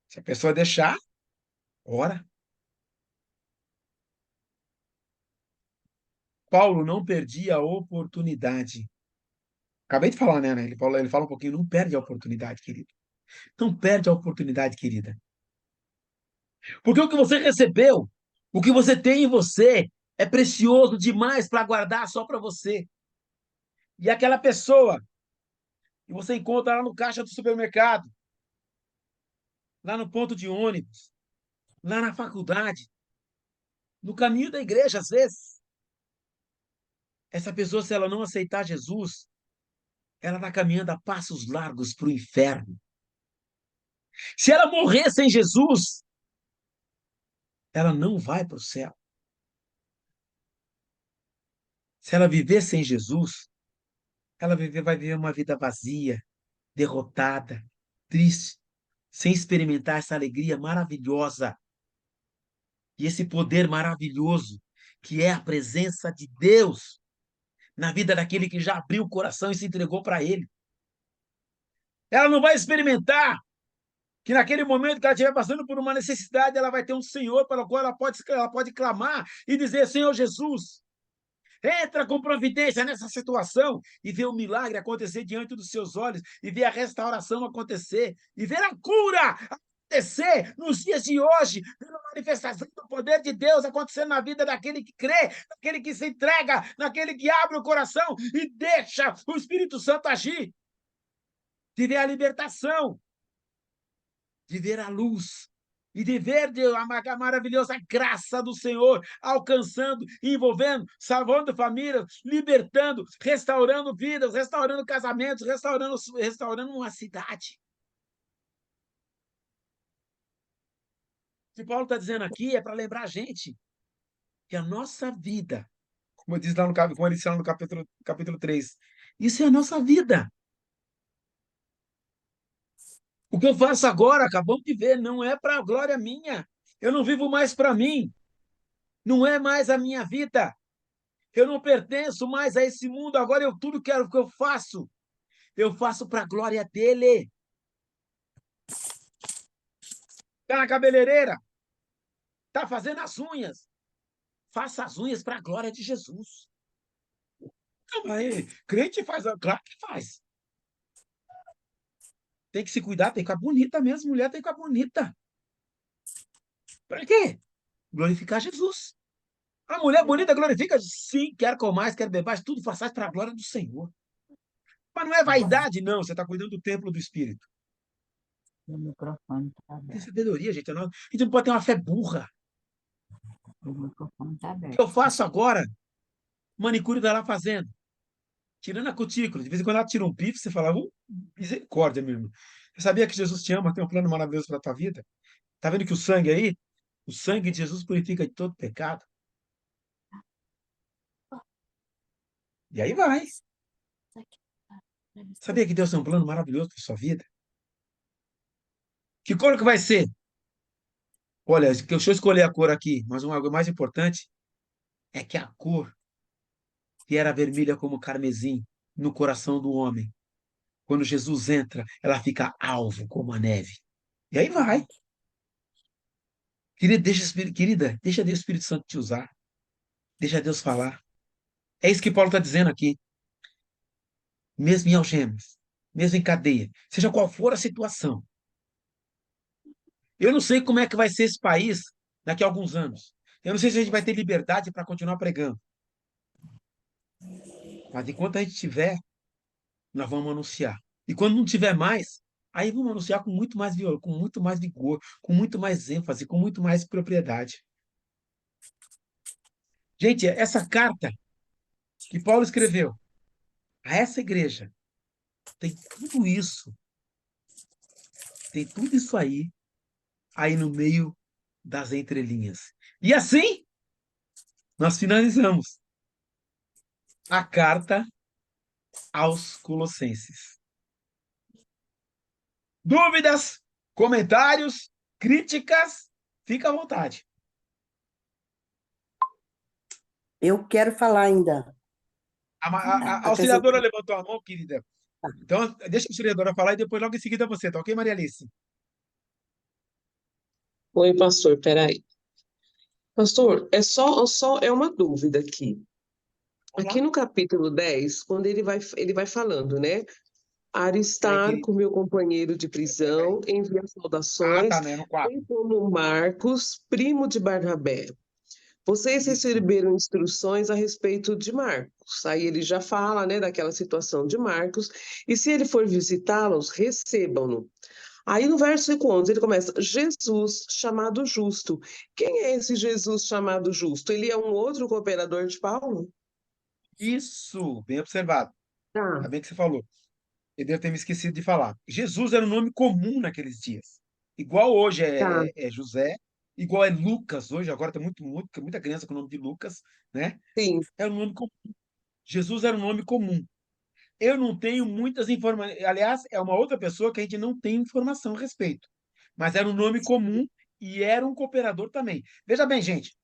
Se a pessoa deixar, ora. Paulo não perdia a oportunidade Acabei de falar, né? Ele fala um pouquinho, não perde a oportunidade, querido. Não perde a oportunidade, querida. Porque o que você recebeu, o que você tem em você, é precioso demais para guardar só para você. E aquela pessoa que você encontra lá no caixa do supermercado, lá no ponto de ônibus, lá na faculdade, no caminho da igreja, às vezes, essa pessoa, se ela não aceitar Jesus, ela está caminhando a passos largos para o inferno. Se ela morrer sem Jesus, ela não vai para o céu. Se ela viver sem Jesus, vai viver uma vida vazia, derrotada, triste, sem experimentar essa alegria maravilhosa e esse poder maravilhoso que é a presença de Deus na vida daquele que já abriu o coração e se entregou para Ele. Ela não vai experimentar que naquele momento que ela estiver passando por uma necessidade, ela vai ter um Senhor para o qual ela pode clamar e dizer: Senhor Jesus, entra com providência nessa situação e vê o milagre acontecer diante dos seus olhos, e vê a restauração acontecer, e ver a cura acontecer nos dias de hoje, pela manifestação do poder de Deus acontecendo na vida daquele que crê, daquele que se entrega, daquele que abre o coração e deixa o Espírito Santo agir, de ver a libertação, de ver a luz, e de ver a maravilhosa graça do Senhor alcançando, envolvendo, salvando famílias, libertando, restaurando vidas, restaurando casamentos, restaurando uma cidade. O que Paulo está dizendo aqui é para lembrar a gente que a nossa vida, como ele diz lá no capítulo 3, isso é a nossa vida. O que eu faço agora, acabamos de ver, não é para a glória minha. Eu não vivo mais para mim. Não é mais a minha vida. Eu não pertenço mais a esse mundo. Agora tudo que eu faço para a glória dele. Está na cabeleireira, está fazendo as unhas. Faça as unhas para a glória de Jesus. Calma aí, crente faz, claro que faz. Tem que se cuidar, tem que ficar bonita mesmo, mulher tem que ficar bonita. Para quê? Glorificar Jesus. A mulher bonita glorifica, sim, quer com mais, quer beber mais, tudo façais para a glória do Senhor. Mas não é vaidade, não, você está cuidando do templo do Espírito. O microfone está Tem aberto. sabedoria, gente. A gente não pode ter uma fé burra. O microfone está O que eu aberto. faço agora? Manicure está lá fazendo, tirando a cutícula. De vez em quando ela tira um pif, você fala, misericórdia, meu irmão. Você sabia que Jesus te ama, tem um plano maravilhoso para a tua vida? Tá vendo que o sangue aí? O sangue de Jesus purifica de todo pecado. E aí vai. Sabia que Deus tem um plano maravilhoso para a sua vida? Que cor que vai ser? Olha, deixa eu escolher a cor aqui, mas uma coisa mais importante é que a cor que era vermelha como carmesim no coração do homem, quando Jesus entra, ela fica alvo como a neve. E aí vai. Querida, deixa Deus, o Espírito Santo te usar. Deixa Deus falar. É isso que Paulo está dizendo aqui. Mesmo em algemas, mesmo em cadeia, seja qual for a situação. Eu não sei como é que vai ser esse país daqui a alguns anos. Eu não sei se a gente vai ter liberdade para continuar pregando. Mas enquanto a gente tiver, nós vamos anunciar. E quando não tiver mais, aí vamos anunciar com muito mais com muito mais vigor, com muito mais ênfase, com muito mais propriedade. Gente, essa carta que Paulo escreveu a essa igreja tem tudo isso aí no meio das entrelinhas. E assim, nós finalizamos a carta aos Colossenses. Dúvidas, comentários, críticas, fica à vontade. Eu quero falar ainda. A auxiliadora levantou a mão, querida. Então, deixa a auxiliadora falar e depois logo em seguida você, tá ok, Maria Alice? Oi, pastor, peraí. Pastor, é uma dúvida aqui. aqui no capítulo 10, quando ele vai falando, né? Peraí, querido. Aristarco, meu companheiro de prisão, envia Ah, saudações, tá, né? No 4. bem como Marcos, primo de Barnabé. Vocês Isso. receberam instruções a respeito de Marcos. Aí ele já fala, né, daquela situação de Marcos. E se ele for visitá-los, recebam-no. Aí no versículo 11 ele começa, Jesus chamado justo. Quem é esse Jesus chamado justo? Ele é um outro cooperador de Paulo? Isso, bem observado. Tá, Tá bem que você falou. Eu devo ter me esquecido de falar. Jesus era um nome comum naqueles dias. Igual hoje tá, é José, igual é Lucas hoje, agora tem muita criança com o nome de Lucas, né? sim. Era um nome comum. Jesus era um nome comum. Eu não tenho muitas informações. Aliás, é uma outra pessoa que a gente não tem informação a respeito. Mas era um nome comum e era um cooperador também. Veja bem, gente,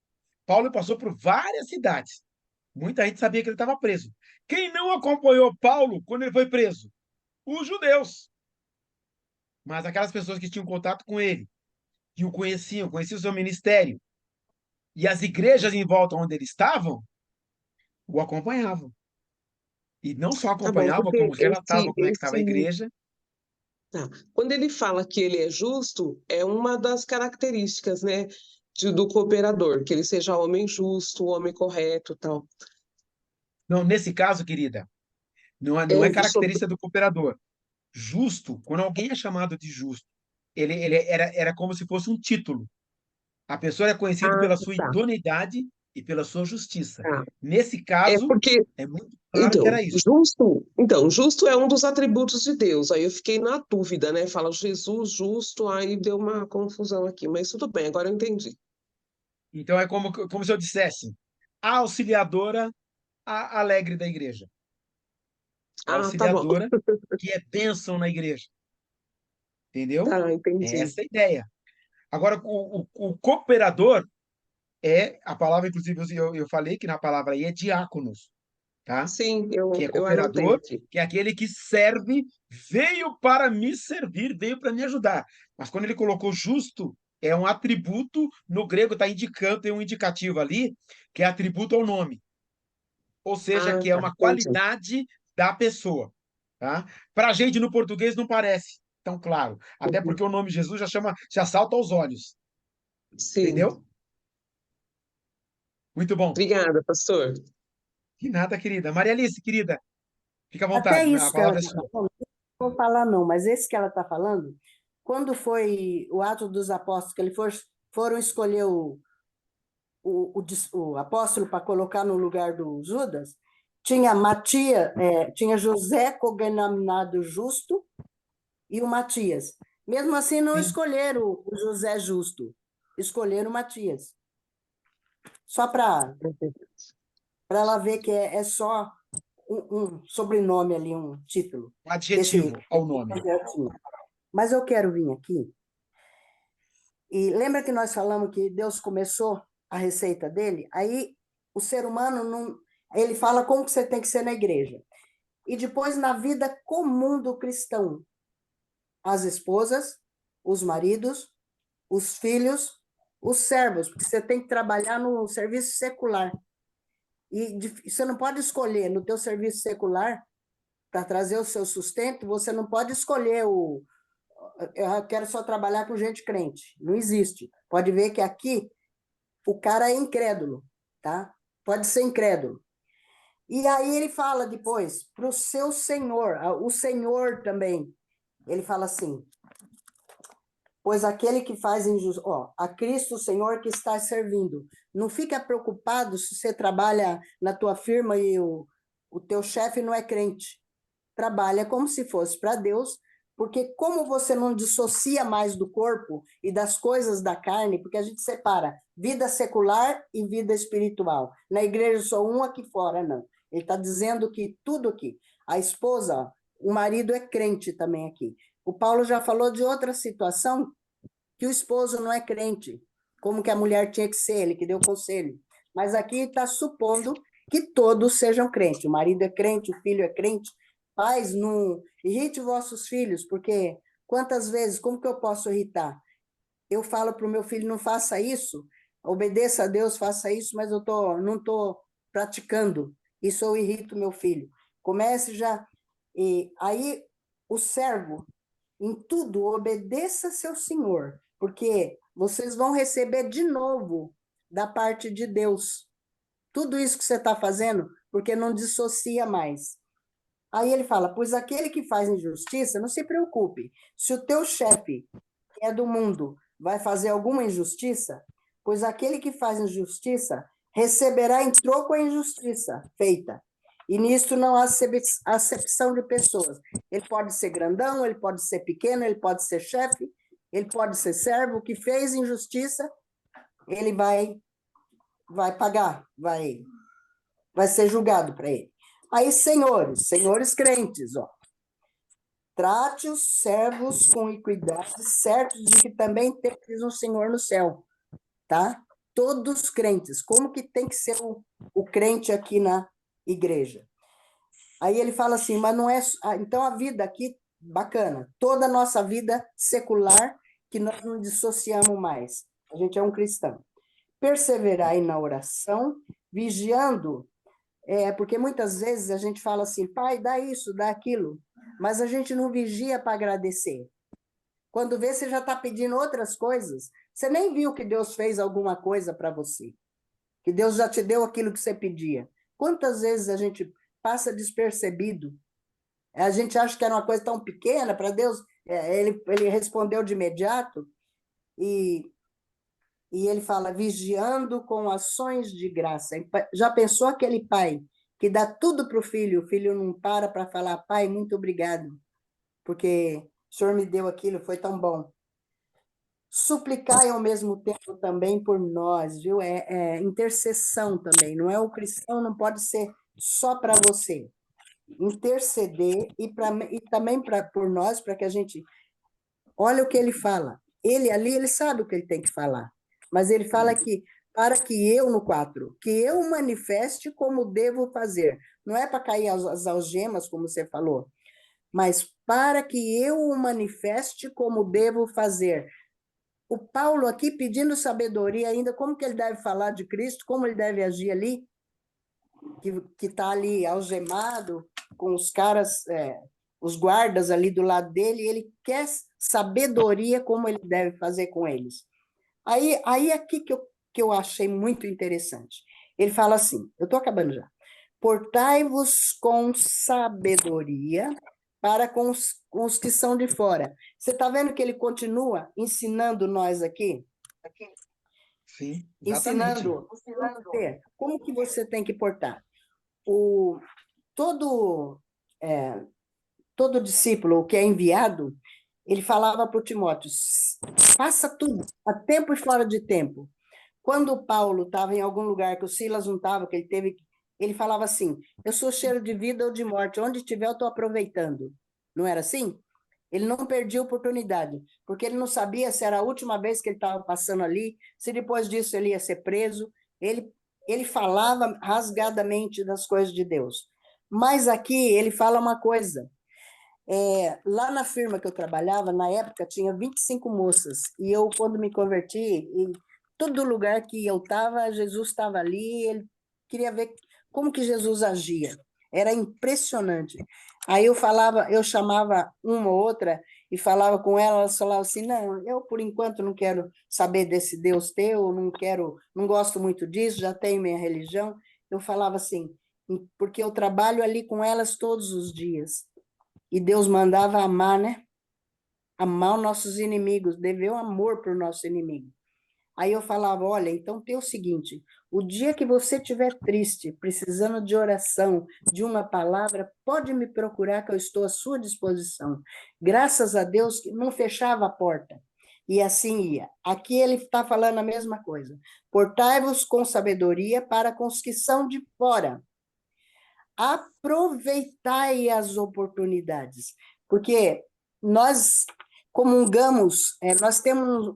Paulo passou por várias cidades. Muita gente sabia que ele estava preso. Quem não acompanhou Paulo quando ele foi preso? Os judeus. Mas aquelas pessoas que tinham contato com ele, que o conheciam o seu ministério, e as igrejas em volta onde ele estava, o acompanhavam. E não só Tá bom, acompanhavam, porque como relatavam como é que estava a igreja. tá. Quando ele fala que ele é justo, é uma das características, né, do cooperador, que ele seja homem justo, homem correto, tal. Não, nesse caso, querida, É não é sobre... característica do cooperador. Justo, quando alguém é chamado de justo, ele era como se fosse um título. A pessoa é conhecida Ah, pela sua tá, idoneidade e pela sua justiça. tá. Nesse É caso, porque é muito claro que era isso. Justo é um dos atributos de Deus. Aí eu fiquei na dúvida, né? Fala Jesus justo, aí deu uma confusão aqui, mas tudo bem, agora eu entendi. Então é como se eu dissesse, a auxiliadora alegre da igreja. A Ah, tá bom. auxiliadora que é bênção na igreja. Entendeu? Tá, É entendi. essa a ideia. Agora, o cooperador a palavra, inclusive, eu falei que na palavra aí é diáconos, tá? Sim, Que é eu anotei cooperador, aqui. que é aquele que serve, veio para me servir, veio para me ajudar. Mas quando ele colocou justo, é um atributo, no grego está indicando, tem um indicativo ali, que é atributo ao nome. Ou seja, Ah, que é tá, uma entendi. qualidade da pessoa, tá? Para a gente no português não parece tão claro, até Uhum. porque o nome Jesus já salta aos olhos, Sim. entendeu? Muito bom. Obrigada, pastor. Que nada, querida. Maria Alice, querida, fica à Até vontade, a isso que ela palavra é está sua. falando, não vou falar não, mas esse que ela está falando, quando foi o ato dos apóstolos, que eles foram escolher o apóstolo para colocar no lugar do Judas, tinha tinha José cognominado Justo e o Matias. Mesmo assim, não Sim. escolheram o José Justo, escolheram o Matias. Só para ela ver que é só um sobrenome ali, um título, Um que esse adjetivo ao nome. tinha. Mas eu quero vir aqui. E lembra que nós falamos que Deus começou a receita dele? Aí o ser humano não, ele fala como que você tem que ser na igreja. E depois na vida comum do cristão, as esposas, os maridos, os filhos, os servos, porque você tem que trabalhar no serviço secular. E você não pode escolher no teu serviço secular para trazer o seu sustento, você não pode escolher eu quero só trabalhar com gente crente. Não existe. Pode ver que aqui o cara é incrédulo, tá? Pode ser incrédulo. E aí ele fala depois para o seu senhor, o senhor também. Ele fala assim: pois aquele que faz injustiça, a Cristo, o Senhor que está servindo. Não fica preocupado se você trabalha na tua firma e o teu chefe não é crente. Trabalha como se fosse para Deus, porque como você não dissocia mais do corpo e das coisas da carne, porque a gente separa vida secular e vida espiritual. Na igreja só um, aqui fora não. Ele está dizendo que tudo aqui. A esposa, o marido é crente também aqui. O Paulo já falou de outra situação que o esposo não é crente, como que a mulher tinha que ser, ele que deu conselho. Mas aqui está supondo que todos sejam crentes. O marido é crente, o filho é crente. Pais, não irrite vossos filhos, porque quantas vezes, como que eu posso irritar? Eu falo para o meu filho, não faça isso, obedeça a Deus, faça isso, mas não estou praticando. isso eu irrito meu filho. Comece já. E aí, o servo, em tudo, obedeça seu senhor, porque vocês vão receber de novo da parte de Deus. Tudo isso que você está fazendo, porque não dissocia mais. Aí ele fala, pois aquele que faz injustiça, não se preocupe. Se o teu chefe, que é do mundo, vai fazer alguma injustiça, pois aquele que faz injustiça receberá em troco a injustiça feita. E nisto não há acepção de pessoas. Ele pode ser grandão, ele pode ser pequeno, ele pode ser chefe, ele pode ser servo. O que fez injustiça, ele vai pagar, vai ser julgado para ele. Aí, senhores crentes, ó, trate os servos com equidade, certos de que também tens um Senhor no céu, tá? Todos crentes. Como que tem que ser o crente aqui na igreja? Aí ele fala assim, mas não é... Então, a vida aqui, bacana. Toda a nossa vida secular, que nós não dissociamos mais. A gente é um cristão. Perseverai na oração, vigiando... porque muitas vezes a gente fala assim, pai, dá isso, dá aquilo, mas a gente não vigia para agradecer. Quando vê, você já está pedindo outras coisas, você nem viu que Deus fez alguma coisa para você, que Deus já te deu aquilo que você pedia. Quantas vezes a gente passa despercebido? A gente acha que era uma coisa tão pequena para Deus, ele respondeu de imediato, e ele fala, vigiando com ações de graça. Já pensou aquele pai que dá tudo para o filho não para falar, pai, muito obrigado, porque o Senhor me deu aquilo, foi tão bom. Suplicai ao mesmo tempo também por nós, viu? É intercessão também, não é? O cristão não pode ser só para você. Interceder e também por nós, para que a gente... Olha o que ele fala. Ele ali, ele sabe o que ele tem que falar. Mas ele fala que, para que eu, no 4, que eu manifeste como devo fazer. Não é para cair as algemas, como você falou, mas para que eu o manifeste como devo fazer. O Paulo aqui pedindo sabedoria ainda, como que ele deve falar de Cristo, como ele deve agir ali, que está ali algemado, com os caras, os guardas ali do lado dele, e ele quer sabedoria como ele deve fazer com eles. Aí aqui que eu achei muito interessante. Ele fala assim, eu estou acabando já. Portai-vos com sabedoria para com os que são de fora. Você está vendo que ele continua ensinando nós aqui? Sim, exatamente. Ensinando como que você tem que portar. Todo discípulo que é enviado, ele falava para o Timóteo, faça tudo, a tempo e fora de tempo. Quando Paulo estava em algum lugar que o Silas não estava, que ele falava assim, eu sou cheiro de vida ou de morte, onde estiver eu estou aproveitando. Não era assim? Ele não perdia oportunidade, porque ele não sabia se era a última vez que ele estava passando ali, se depois disso ele ia ser preso. Ele falava rasgadamente das coisas de Deus. Mas aqui ele fala uma coisa, lá na firma que eu trabalhava, na época, tinha 25 moças. E eu, quando me converti, em todo lugar que eu estava, Jesus estava ali, ele queria ver como que Jesus agia. Era impressionante. Aí eu chamava uma ou outra e falava com ela, elas falavam assim, não, eu por enquanto não quero saber desse Deus teu, não gosto muito disso, já tenho minha religião. Eu falava assim, porque eu trabalho ali com elas todos os dias. E Deus mandava amar, né? Amar os nossos inimigos, dever o amor para o nosso inimigo. Aí eu falava, olha, então tem o seguinte, o dia que você estiver triste, precisando de oração, de uma palavra, pode me procurar que eu estou à sua disposição. Graças a Deus que não fechava a porta. E assim ia. Aqui ele está falando a mesma coisa. Portai-vos com sabedoria para com os que são de fora. Aproveitai as oportunidades, porque nós comungamos, nós temos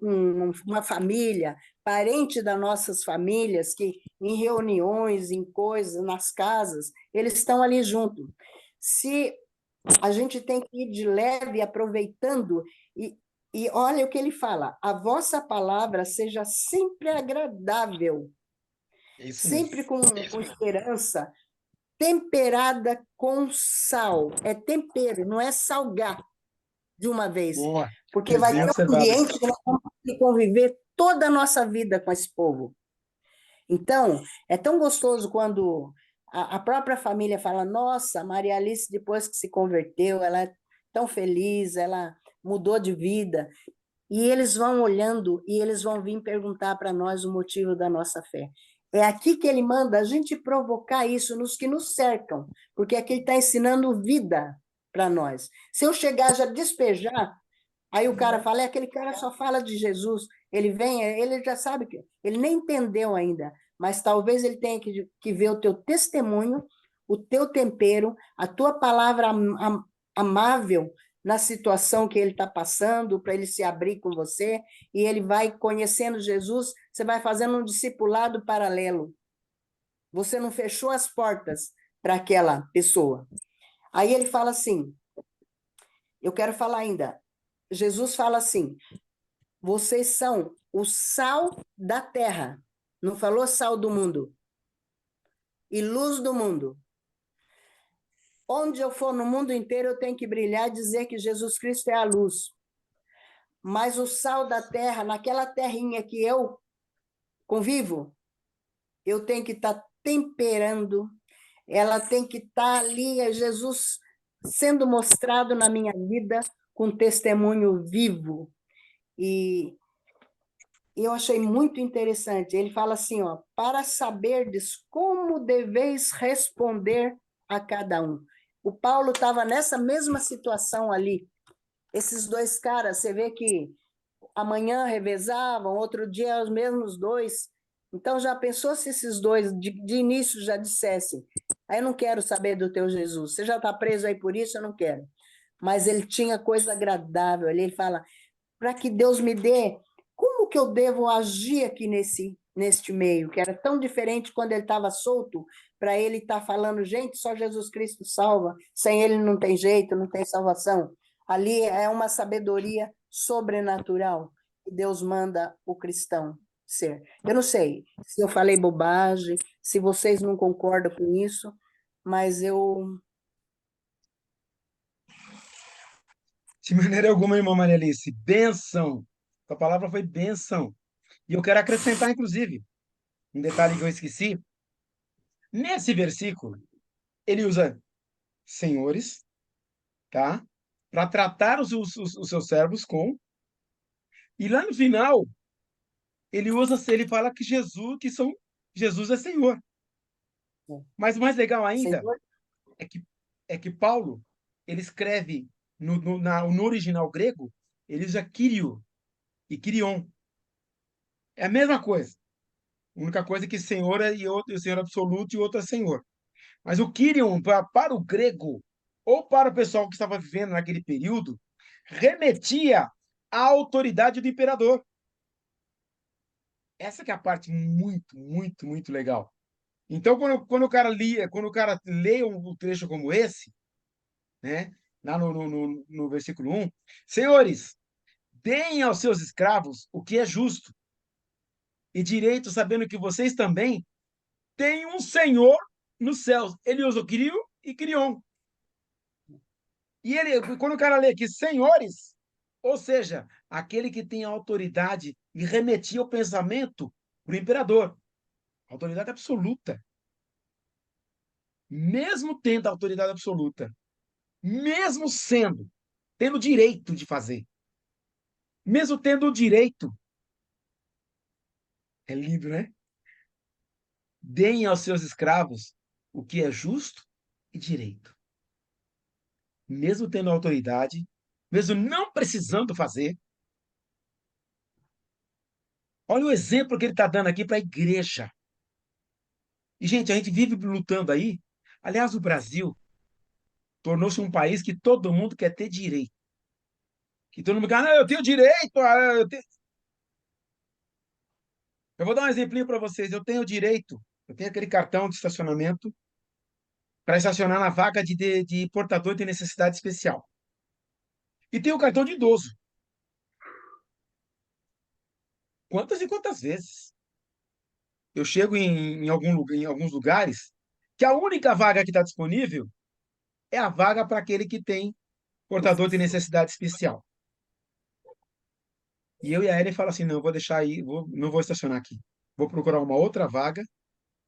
uma família, parente das nossas famílias, que em reuniões, em coisas, nas casas, eles estão ali junto. Se a gente tem que ir de leve, aproveitando, e olha o que ele fala, a vossa palavra seja sempre agradável, É isso sempre mesmo. com esperança, temperada com sal. É tempero, não é salgar de uma vez. Boa. Porque vai Bem ter um observado. ambiente que nós vamos ter que conviver toda a nossa vida com esse povo. Então, é tão gostoso quando a própria família fala: nossa, Maria Alice, depois que se converteu, ela é tão feliz, ela mudou de vida. E eles vão olhando e eles vão vir perguntar para nós o motivo da nossa fé. É aqui que ele manda a gente provocar isso nos que nos cercam, porque aqui ele está ensinando vida para nós. Se eu chegar já despejar, aí o cara fala, aquele cara só fala de Jesus, ele vem, ele já sabe que ele nem entendeu ainda, mas talvez ele tenha que ver o teu testemunho, o teu tempero, a tua palavra amável na situação que ele está passando, para ele se abrir com você, e ele vai conhecendo Jesus, você vai fazendo um discipulado paralelo. Você não fechou as portas para aquela pessoa. Aí ele fala assim, eu quero falar ainda, Jesus fala assim, vocês são o sal da terra, não falou sal do mundo, e luz do mundo. Onde eu for no mundo inteiro, eu tenho que brilhar e dizer que Jesus Cristo é a luz. Mas o sal da terra, naquela terrinha que eu convivo, eu tenho que estar temperando, ela tem que estar ali, é Jesus sendo mostrado na minha vida com testemunho vivo. E eu achei muito interessante. Ele fala assim, ó, para saberdes como deveis responder a cada um. O Paulo estava nessa mesma situação ali. Esses dois caras, você vê que amanhã revezavam, outro dia os mesmos dois. Então, já pensou se esses dois, de início, já dissessem, eu não quero saber do teu Jesus, você já está preso aí por isso, eu não quero. Mas ele tinha coisa agradável ali, ele fala, para que Deus me dê, como que eu devo agir aqui neste meio, que era tão diferente quando ele estava solto, para ele estar falando, gente, só Jesus Cristo salva, sem ele não tem jeito, não tem salvação. Ali é uma sabedoria sobrenatural que Deus manda o cristão ser. Eu não sei se eu falei bobagem, se vocês não concordam com isso, mas eu... De maneira alguma, irmã Maria Alice, bênção. A palavra foi bênção. E eu quero acrescentar, inclusive, um detalhe que eu esqueci. Nesse versículo, ele usa senhores, tá? Para tratar os seus servos com. E lá no final, ele fala que Jesus é Senhor. Mas o mais legal ainda Senhor, é que Paulo, ele escreve no original grego, ele usa Kyrio e Kyrion. É a mesma coisa. A única coisa é que Senhor é e outro, Senhor absoluto e outro é Senhor. Mas o Kyrion, para o grego, ou para o pessoal que estava vivendo naquele período, remetia à autoridade do imperador. Essa que é a parte muito, muito, muito legal. Então, quando o cara lê um trecho como esse, né, lá no versículo 1, senhores, deem aos seus escravos o que é justo e direito, sabendo que vocês também têm um Senhor nos céus. Ele usa o Kyrio e Kyrion. E quando o cara lê aqui, senhores, ou seja, aquele que tem autoridade e remetia o pensamento para o imperador. Autoridade absoluta. Mesmo tendo autoridade absoluta, mesmo tendo direito de fazer, mesmo tendo o direito, é lindo, né? Deem aos seus escravos o que é justo e direito. Mesmo tendo autoridade, mesmo não precisando fazer. Olha o exemplo que ele está dando aqui para a igreja. E, gente, a gente vive lutando aí. Aliás, o Brasil tornou-se um país que todo mundo quer ter direito. Que todo mundo quer, não, eu tenho direito. Eu vou dar um exemplinho para vocês. Eu tenho direito. Eu tenho aquele cartão de estacionamento para estacionar na vaga de portador de necessidade especial. E tenho o cartão de idoso. Quantas e quantas vezes eu chego em alguns lugares que a única vaga que está disponível é a vaga para aquele que tem portador de necessidade especial. E eu e a Ellen fala assim, não, eu vou deixar aí, não vou estacionar aqui. Vou procurar uma outra vaga.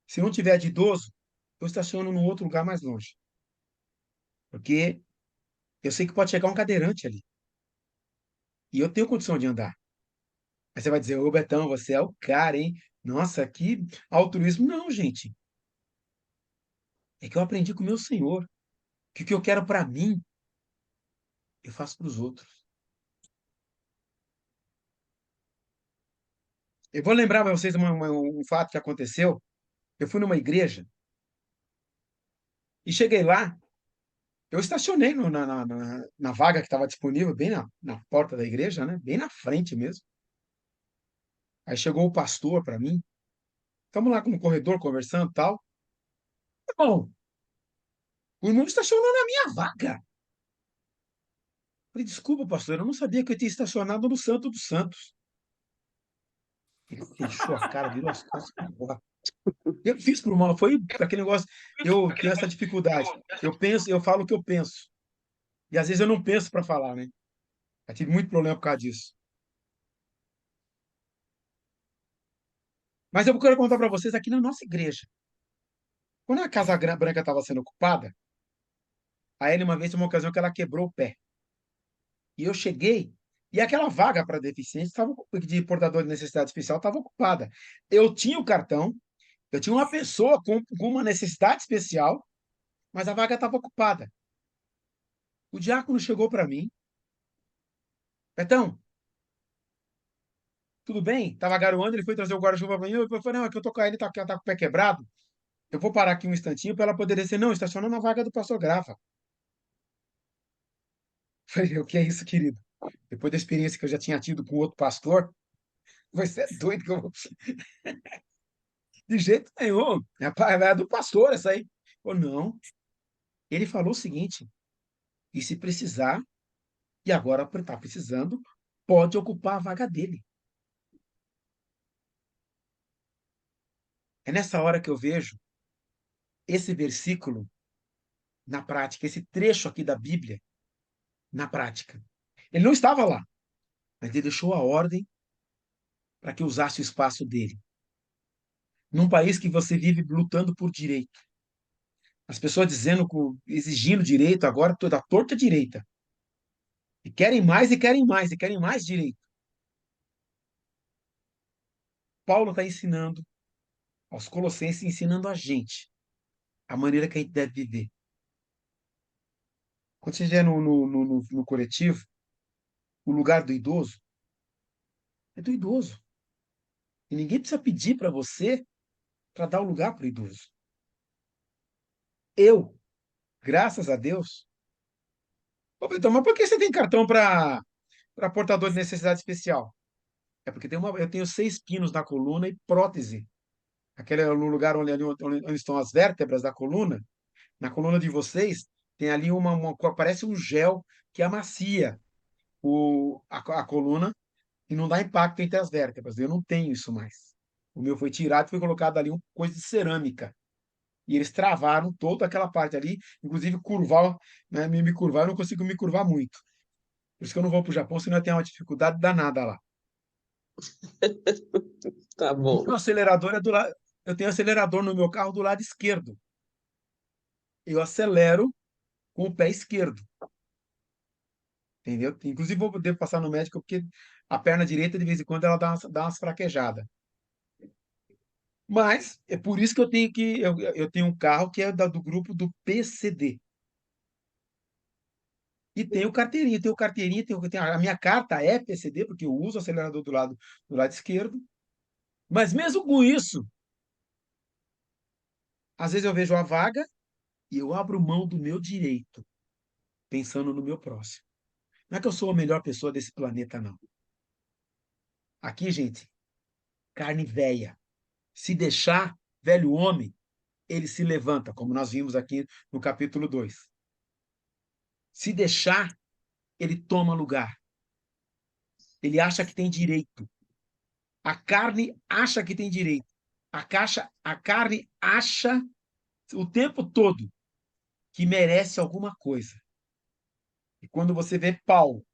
Se não tiver de idoso, eu estaciono num outro lugar mais longe. Porque eu sei que pode chegar um cadeirante ali. E eu tenho condição de andar. Aí você vai dizer, ô Betão, você é o cara, hein? Nossa, que altruísmo. Não, gente. É que eu aprendi com o meu Senhor que o que eu quero para mim, eu faço para os outros. Eu vou lembrar para vocês um fato que aconteceu. Eu fui numa igreja e cheguei lá, eu estacionei na vaga que estava disponível, bem na porta da igreja, né? Bem na frente mesmo. Aí chegou o pastor para mim. Estamos lá no corredor conversando e tal. Bom, o irmão estacionou na minha vaga. Falei, desculpa, pastor, eu não sabia que eu tinha estacionado no Santo dos Santos. Ele fechou a cara, virou as costas. Eu fiz por mal, foi aquele negócio. Eu tenho essa dificuldade. Eu penso, eu falo o que eu penso. E às vezes eu não penso para falar, né? Eu tive muito problema por causa disso. Mas eu quero contar para vocês aqui na nossa igreja. Quando a Casa Branca estava sendo ocupada, a Ellen uma vez teve uma ocasião que ela quebrou o pé. E eu cheguei, e aquela vaga para deficiente de portador de necessidade especial estava ocupada. Eu tinha o cartão, eu tinha uma pessoa com uma necessidade especial, mas a vaga estava ocupada. O diácono chegou para mim, Betão, tudo bem? Tava garoando, ele foi trazer o guarda-chuva para mim, eu falei, não, é que eu tô com ele, tá com o pé quebrado, eu vou parar aqui um instantinho para ela poder descer. Não, estaciona na vaga do pastor Grafa. Falei, o que é isso, querido? Depois da experiência que eu já tinha tido com outro pastor, você é doido que eu vou... De jeito nenhum. É do pastor essa aí. Ou não. Ele falou o seguinte, e se precisar, e agora está precisando, pode ocupar a vaga dele. É nessa hora que eu vejo esse versículo na prática, esse trecho aqui da Bíblia na prática. Ele não estava lá, mas ele deixou a ordem para que usasse o espaço dele. Num país que você vive lutando por direito. As pessoas dizendo, exigindo direito, agora toda torta direita. E querem mais, e querem mais, e querem mais direito. Paulo está ensinando aos Colossenses, ensinando a gente a maneira que a gente deve viver. Quando você estiver no coletivo, o lugar do idoso é do idoso. E ninguém precisa pedir para você para dar o lugar para o idoso. Eu, graças a Deus. Ô, Betão, mas por que você tem cartão para portador de necessidade especial? É porque eu tenho 6 pinos na coluna e prótese. Aquele é no lugar onde estão as vértebras da coluna. Na coluna de vocês, tem ali parece um gel que amacia a coluna e não dá impacto entre as vértebras. Eu não tenho isso mais. O meu foi tirado e foi colocado ali uma coisa de cerâmica. E eles travaram toda aquela parte ali, inclusive curvar, né, me curvar, eu não consigo me curvar muito. Por isso que eu não vou para o Japão, senão eu tenho uma dificuldade danada lá. Tá E o bom. acelerador é do lado. Eu tenho acelerador no meu carro do lado esquerdo. Eu acelero com o pé esquerdo. Entendeu? Inclusive, devo passar no médico porque a perna direita, de vez em quando, ela dá umas fraquejadas. Mas é por isso que eu tenho um carro que é do grupo do PCD. E tenho carteirinha, a minha carta é PCD, porque eu uso o acelerador do lado esquerdo. Mas mesmo com isso, às vezes eu vejo a vaga e eu abro mão do meu direito, pensando no meu próximo. Não é que eu sou a melhor pessoa desse planeta, não. Aqui, gente, carne velha. Se deixar, velho homem, ele se levanta, como nós vimos aqui no capítulo 2. Se deixar, ele toma lugar. Ele acha que tem direito. A carne acha que tem direito. A carne acha o tempo todo que merece alguma coisa. E quando você vê Paulo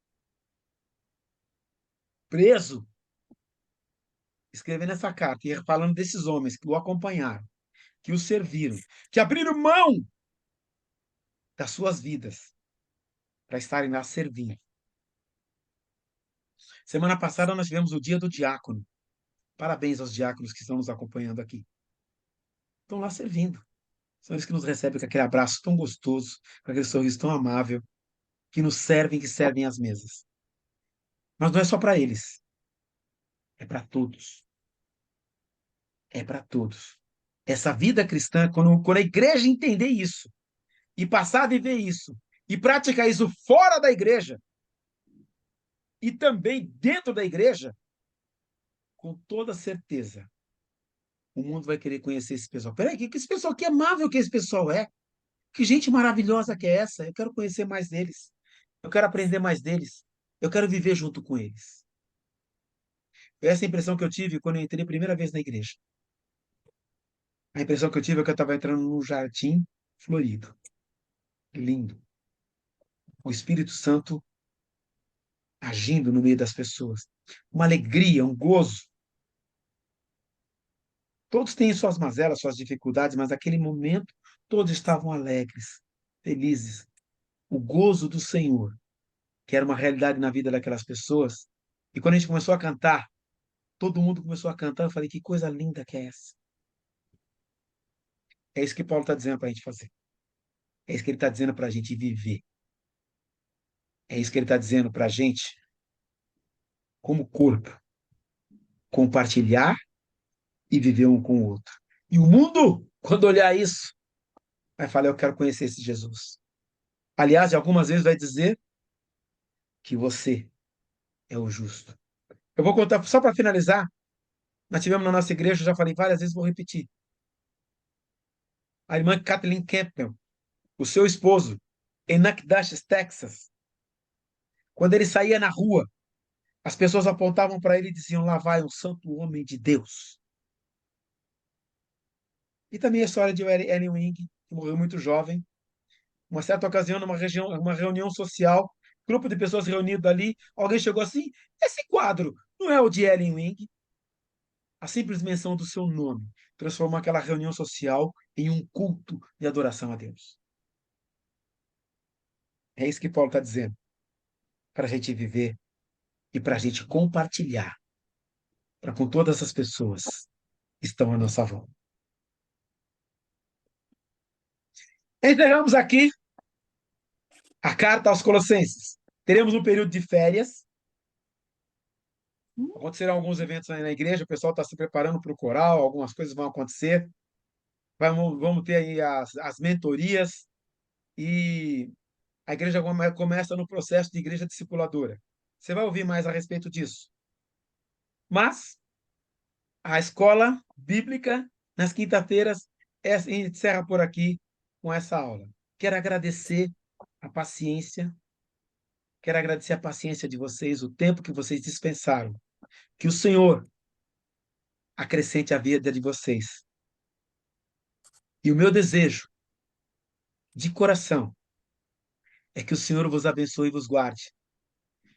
preso, escrevendo essa carta e falando desses homens que o acompanharam, que o serviram, que abriram mão das suas vidas para estarem lá servindo. Semana passada nós tivemos o Dia do Diácono. Parabéns aos diáconos que estão nos acompanhando aqui. Estão lá servindo. São eles que nos recebem com aquele abraço tão gostoso, com aquele sorriso tão amável, que nos servem, que servem às mesas. Mas não é só para eles. É para todos. É para todos. Essa vida cristã, quando a igreja entender isso, e passar a viver isso, e praticar isso fora da igreja, e também dentro da igreja, com toda certeza, o mundo vai querer conhecer esse pessoal. Peraí, que esse pessoal, que amável que esse pessoal é. Que gente maravilhosa que é essa. Eu quero conhecer mais deles. Eu quero aprender mais deles. Eu quero viver junto com eles. Essa é a impressão que eu tive quando eu entrei a primeira vez na igreja. A impressão que eu tive é que eu estava entrando num jardim florido. Lindo. O Espírito Santo agindo no meio das pessoas. Uma alegria, um gozo. Todos têm suas mazelas, suas dificuldades, mas naquele momento todos estavam alegres, felizes. O gozo do Senhor, que era uma realidade na vida daquelas pessoas. E quando a gente começou a cantar, todo mundo começou a cantar, eu falei, que coisa linda que é essa. É isso que Paulo está dizendo para a gente fazer. É isso que ele está dizendo para a gente viver. É isso que ele está dizendo para a gente, como corpo, compartilhar e viver um com o outro. E o mundo, quando olhar isso, vai falar, eu quero conhecer esse Jesus. Aliás, algumas vezes vai dizer que você é o justo. Eu vou contar, só para finalizar, nós tivemos na nossa igreja, eu já falei várias vezes, vou repetir. A irmã Kathleen Campbell, o seu esposo, em Nacogdoches, Texas, quando ele saía na rua, as pessoas apontavam para ele e diziam, lá vai um santo homem de Deus. E também a história de Ellen Wing, que morreu muito jovem. Uma certa ocasião, uma reunião social, grupo de pessoas reunidas ali, alguém chegou assim, esse quadro não é o de Ellen Wing? A simples menção do seu nome transformou aquela reunião social em um culto de adoração a Deus. É isso que Paulo está dizendo. Para a gente viver e para a gente compartilhar para com todas as pessoas que estão à nossa volta. Encerramos aqui a carta aos Colossenses. Teremos um período de férias. Acontecerão alguns eventos aí na igreja, o pessoal está se preparando para o coral, algumas coisas vão acontecer. Vamos ter aí as mentorias e a igreja começa no processo de igreja discipuladora. Você vai ouvir mais a respeito disso. Mas a escola bíblica, nas quinta-feiras, encerra por aqui com essa aula. Quero agradecer a paciência, quero agradecer a paciência de vocês, o tempo que vocês dispensaram. Que o Senhor acrescente a vida de vocês. E o meu desejo, de coração, é que o Senhor vos abençoe e vos guarde.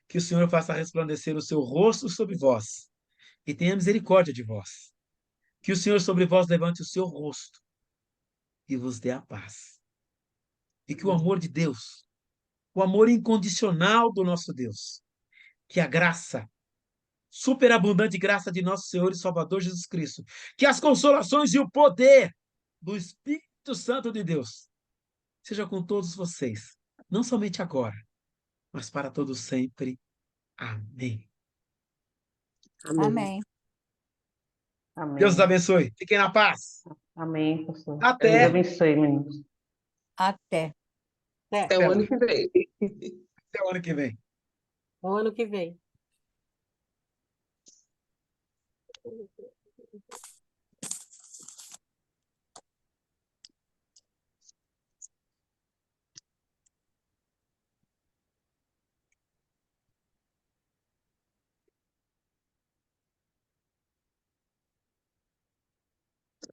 Que o Senhor faça resplandecer o seu rosto sobre vós e tenha misericórdia de vós. Que o Senhor sobre vós levante o seu rosto e vos dê a paz. E que o amor de Deus, o amor incondicional do nosso Deus, que a graça, superabundante graça de nosso Senhor e Salvador Jesus Cristo, que as consolações e o poder do Espírito Santo de Deus seja com todos vocês, não somente agora, mas para todos sempre. Amém. Amém. Deus os Amém. abençoe. Fiquem na paz. Amém, pastor. Deus Até. abençoe, meninos. Até. Até Até o lá. ano que vem. Até o ano que vem. O ano que vem.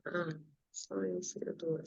Ah, só eu, Senhor.